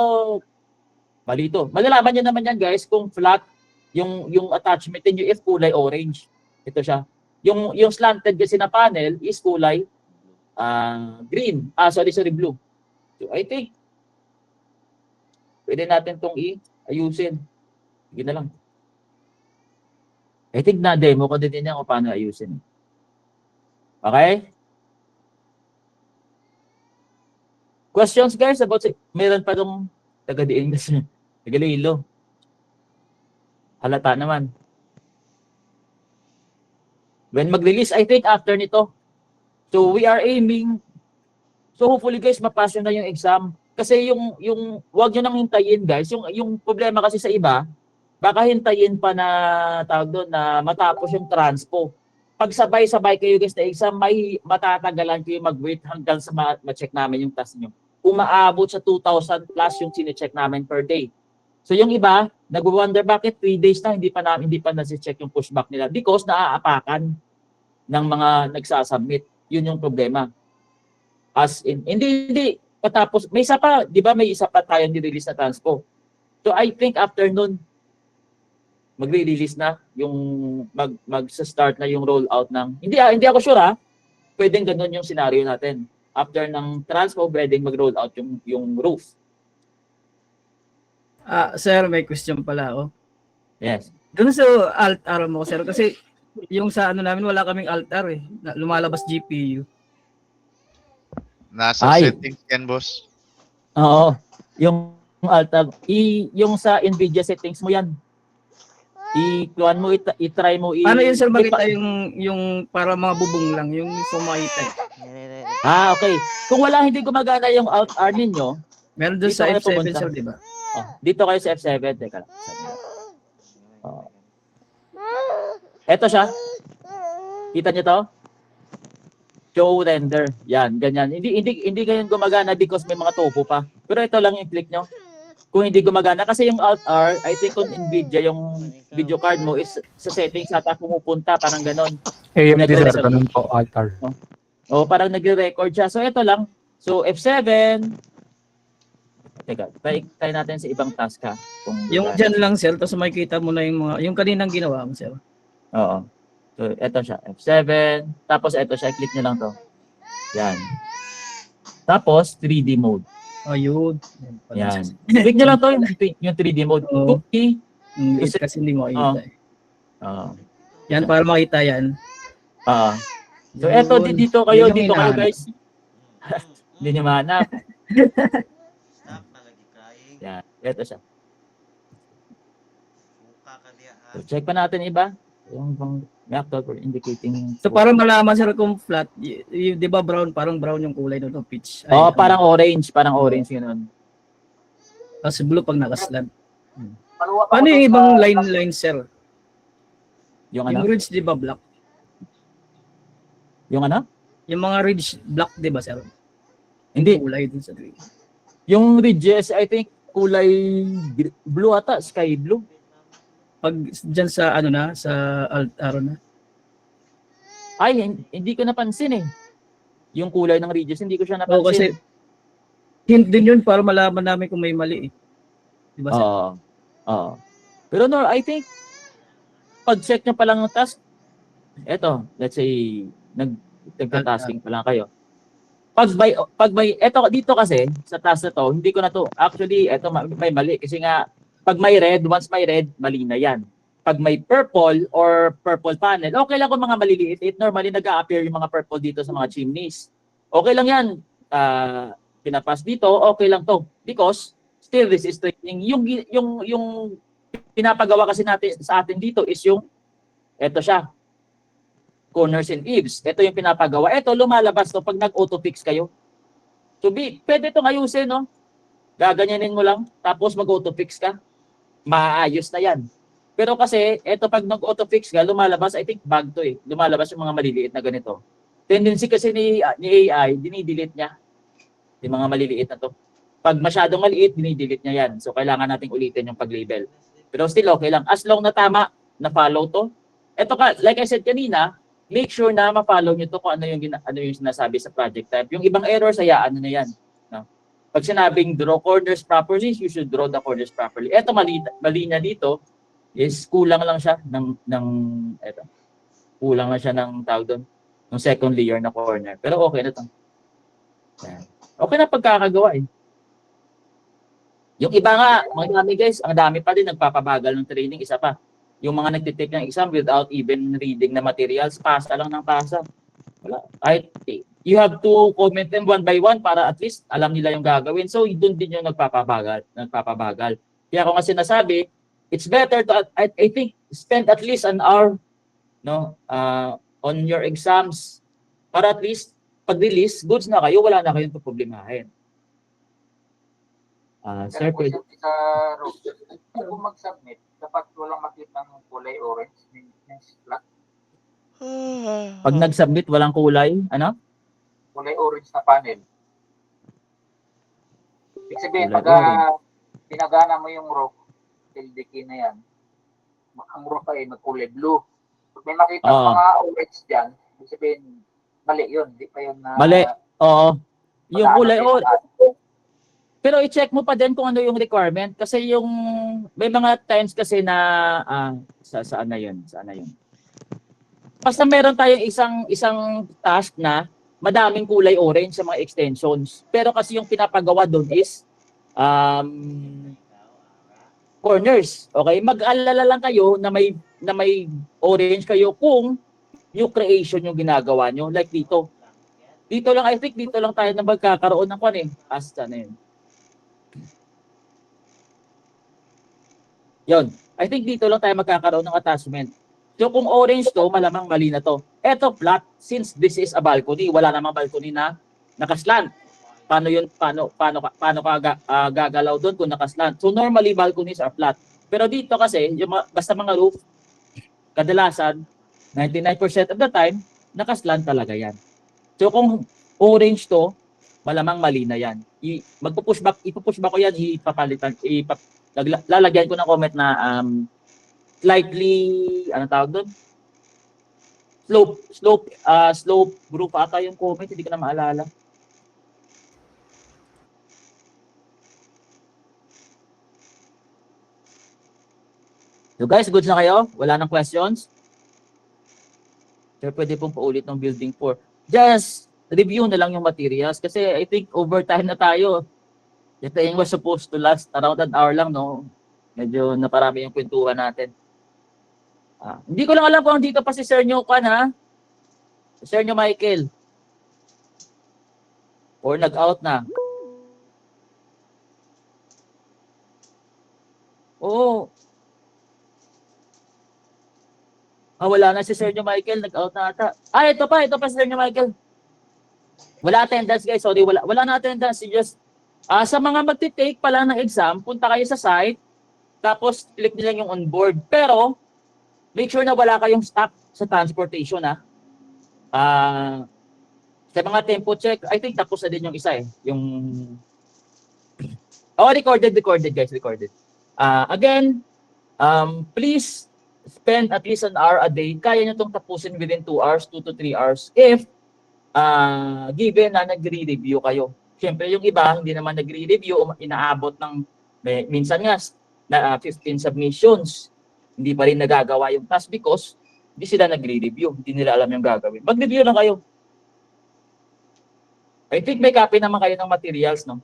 malito. Malalaman nyo naman yan guys kung flat yung attachment niyo if kulay orange. Ito siya. Yung slanted kasi na panel is kulay green. Sorry, blue. So I think pwede natin tong ayusin. Sige na lang. I think na-demo ko din yan kung paano ayusin. Okay? Questions guys about meron pa tong taga-diin kasi. Taga-Lilo. Halata naman. When mag-release, I think after nito. So we are aiming, so hopefully guys, mapass nyo na yung exam. Kasi wag nyo nang hintayin guys. Yung problema kasi sa iba, baka hintayin pa na, tawag doon, na matapos yung transpo. Pag sabay-sabay kayo guys na exam, may matatagalan kayo mag-wait hanggang sa ma-check namin yung test nyo. Umaabot sa 2,000 plus yung sine-check namin per day. So yung iba, nag-wonder bakit 3 days na hindi pa nasi-check yung pushback nila because naaapakan ng mga nagsasubmit. Yun yung problema. As in, hindi patapos, may isa pa, di ba may isa pa tayo ni-release na transpo. So I think after nun, magre-release na yung mag-start na yung rollout ng, hindi ako sure ha, pwedeng ganun yung scenario natin. After ng transpo, pwedeng mag-roll out yung roof. Sir, may question pala ako. Yes. Doon sa alt-R mo, sir, kasi yung sa ano namin, wala kaming alt-R eh. Lumalabas GPU. Nasa Ay. settings yan, boss. Oo. Yung alta, yung sa Nvidia settings mo yan. I-kuan mo, i-try mo. Paano yun, sir, makita yung para mga bubong lang, yung sumakita eh. Okay. Kung wala, hindi gumagana yung alt-R ninyo, Meron doon Dito sa kayo F7, pumunta. sir, di ba? dito kayo sa F7. Teka lang. Eto siya. Kita nyo to? Show render. Yan, ganyan. Hindi ganyan gumagana because may mga topo pa. Pero ito lang yung click nyo. Kung hindi gumagana, kasi yung Alt-R, I think kung Nvidia, yung video card mo is sa settings ata pumupunta, parang ganon. AMD sir, Nag-record. ganun po, altar. O, parang nagre-record siya. So, ito lang. So, F7. Teka, try natin sa ibang task ha. Kung Yung gumagana. dyan lang, sir, tapos makikita mo na yung mga, yung kaninang ginawa mo, sir. Oo. So, ito siya. F7. Tapos, ito siya. Click nyo lang to. Yan. Tapos, 3D mode. Ayun. Yan. Click nyo lang to yung 3D mode. Oo. Cookie. Kasi hindi mo makikita eh. Oo. Yan, para makita yan. So, eto, Yun. dito kayo, Yun yung dito kayo hinahanap. guys. Hindi nyo mahanap. Yan, eto siya. So, check pa natin iba. Yung bang reactor for indicating. So, para malaman, sir, kung flat, di ba brown, parang brown yung kulay doon, pitch. Ay, Oh, parang orange yun. Tapos blue pag nakaslant. Paano yung ibang line, sir? Yung Yung ano? ridge, di ba black? Yung ano? Yung mga ridge, black, di ba, sir? Hindi. Kulay dun sa tree. Yung ridges, I think, kulay blue ata, sky blue. Pag dyan sa, ano na, sa alt-arrow na. Ay, hindi ko napansin eh. Yung kulay ng ridges, hindi ko siya Oo, kasi napansin. hint din yun para malaman namin kung may mali eh. Di ba, sir? Oo. Pero no, I think, pag-check nyo pa lang ng task, eto, let's say, nagtatasking pa lang kayo. Pag may, eto, dito kasi, sa task na to, hindi ko na to, actually, eto, may mali. Kasi nga, pag may red, once may red, mali na yan. Pag may purple or purple panel, okay lang kung mga maliliit. Normally, nag-a-appear yung mga purple dito sa mga chimneys. Okay lang yan. Pinapas dito, okay lang to. Because, still, this is training. Yung pinapagawa kasi natin sa atin dito is yung, eto siya, corners and eaves. Ito yung pinapagawa. Ito, lumalabas to pag nag-auto-fix kayo. So, pwede itong ayusin, no? Gaganyanin mo lang, tapos mag-auto-fix ka. Maayos na yan. Pero kasi, ito pag nag-auto-fix ka, lumalabas, I think bug to eh. Lumalabas yung mga maliliit na ganito. Tendency kasi ni AI, dinidelete niya. Yung mga maliliit na to. Pag masyadong maliit, dinidelete niya yan. So, kailangan nating ulitin yung pag-label. Pero still okay lang. As long na tama, na-follow to. Ito ka, like I said kanina, make sure na ma-follow nyo to kung ano yung sinasabi sa project type. Yung ibang errors, hayaan na yan. No? Pag sinabing draw corners properly, you should draw the corners properly. Ito, mali niya dito, is kulang lang siya kulang lang siya ng tawag doon, ng second layer na corner. Pero okay na to. Yan. Okay na pagkakagawa eh. Yung iba nga, mga dami guys, ang dami pa din nagpapabagal ng training, isa pa. Yung mga nagtitake ng exam without even reading na materials, pasa lang ng pasa. Wala. You have to comment them one by one para at least alam nila yung gagawin. So, doon din yung nagpapabagal. Kaya ako nga sinasabi, it's better to, I think, spend at least an hour, no, on your exams para at least pag-release, goods na kayo, wala na kayong problemahin. Sir, pwede. Sa roster, kung mag-submit, dapat walang makita ng kulay orange, means flat. Pag nag-submit, walang kulay, ano? Kulay orange na panel. Ibig sabihin, Kulay pag pinagana mo yung rock, LDK na yan, ang rock ay magkulay blue. Pag may makita mga orange dyan, ibig sabihin, mali yun. Hindi pa yun na... Mali. Oo. Yung kulay orange. Pero i-check mo pa din kung ano yung requirement kasi yung may mga times kasi na saan na yun? Basta meron tayong isang task na madaming kulay orange sa mga extensions. Pero kasi yung pinapagawa doon is corners. Okay? Mag-alala lang kayo na may orange kayo kung yung creation yung ginagawa nyo. Like dito. Dito lang, I think dito lang tayo na magkakaroon ng asta na yun. Yun. I think dito lang tayo magkakaroon ng attachment. So kung orange to, malamang mali na to. Eto flat, since this is a balcony, wala namang balcony na nakaslant. Paano yun? Paano ka gagalaw doon kung nakaslant? So normally balconies are flat. Pero dito kasi, yung basta mga roof, kadalasan 99% of the time nakaslant talaga yan. So kung orange to, malamang mali na yan. Ipupush back ko yan, lalagyan ko ng comment na slightly, ano tawag doon? Slope group ata yung comment, hindi ko na maalala. So guys, goods na kayo? Wala nang questions? Sir, pwede pong paulit ng building 4. Just review na lang yung materials kasi I think overtime na tayo. The thing was supposed to last around an hour lang, no? Medyo naparami yung kwentuhan natin. Hindi ko lang alam kung dito pa si Sir Nyo ha? Si Sir Nyo Michael. Or nag-out na. Oo. Wala na si Sir Nyo Michael. Nag-out na ata. Ito pa si Sir Nyo Michael. Wala attendance guys. Sorry, wala na attendance. Just sa mga magti-take pala ng exam, punta kayo sa site, tapos click nila yung on-board. Pero, make sure na wala kayong stock sa transportation, sa mga tempo check, I think tapos na din yung isa Yung... recorded guys, recorded. Again, please spend at least an hour a day. Kaya nyo itong tapusin within 2 hours, 2 to 3 hours, if given na nagre-review kayo. Siyempre, yung iba, hindi naman nagre-review, inaabot ng, minsan nga, na 15 submissions. Hindi pa rin nagagawa yung task because hindi sila nagre-review. Hindi nila alam yung gagawin. Mag-review lang kayo. I think may copy naman kayo ng materials, no?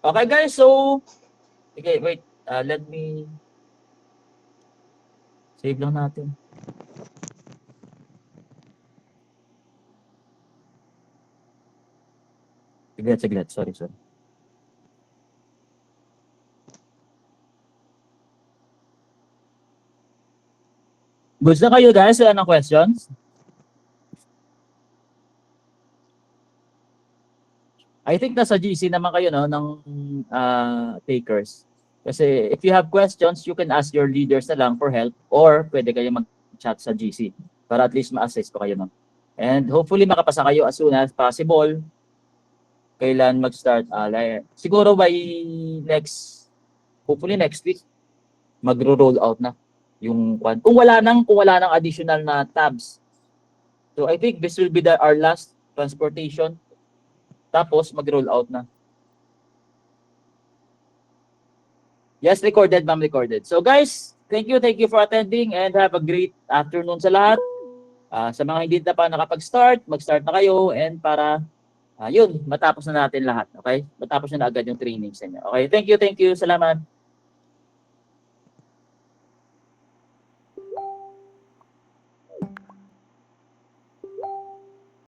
Okay, guys. So, okay, wait. Let me save lang natin. Saglit. Sorry. Goods na kayo guys? Wala ng questions? I think nasa GC naman kayo no, ng takers. Kasi if you have questions, you can ask your leaders na lang for help or pwede kayo mag-chat sa GC para at least ma-assist ko kayo. No? And hopefully makapasa kayo as soon as possible. Kailan mag-start? Siguro by hopefully next week, magro-roll out na yung kung wala nang additional na tabs. So I think this will be our last transportation. Tapos mag-roll out na. Yes, recorded, ma'am, recorded. So guys, thank you for attending and have a great afternoon sa lahat. Sa mga hindi na pa nakapag-start, mag-start na kayo and para yun, matapos na natin lahat. Okay? Matapos na agad yung training sa inyo. Okay, thank you. Salamat.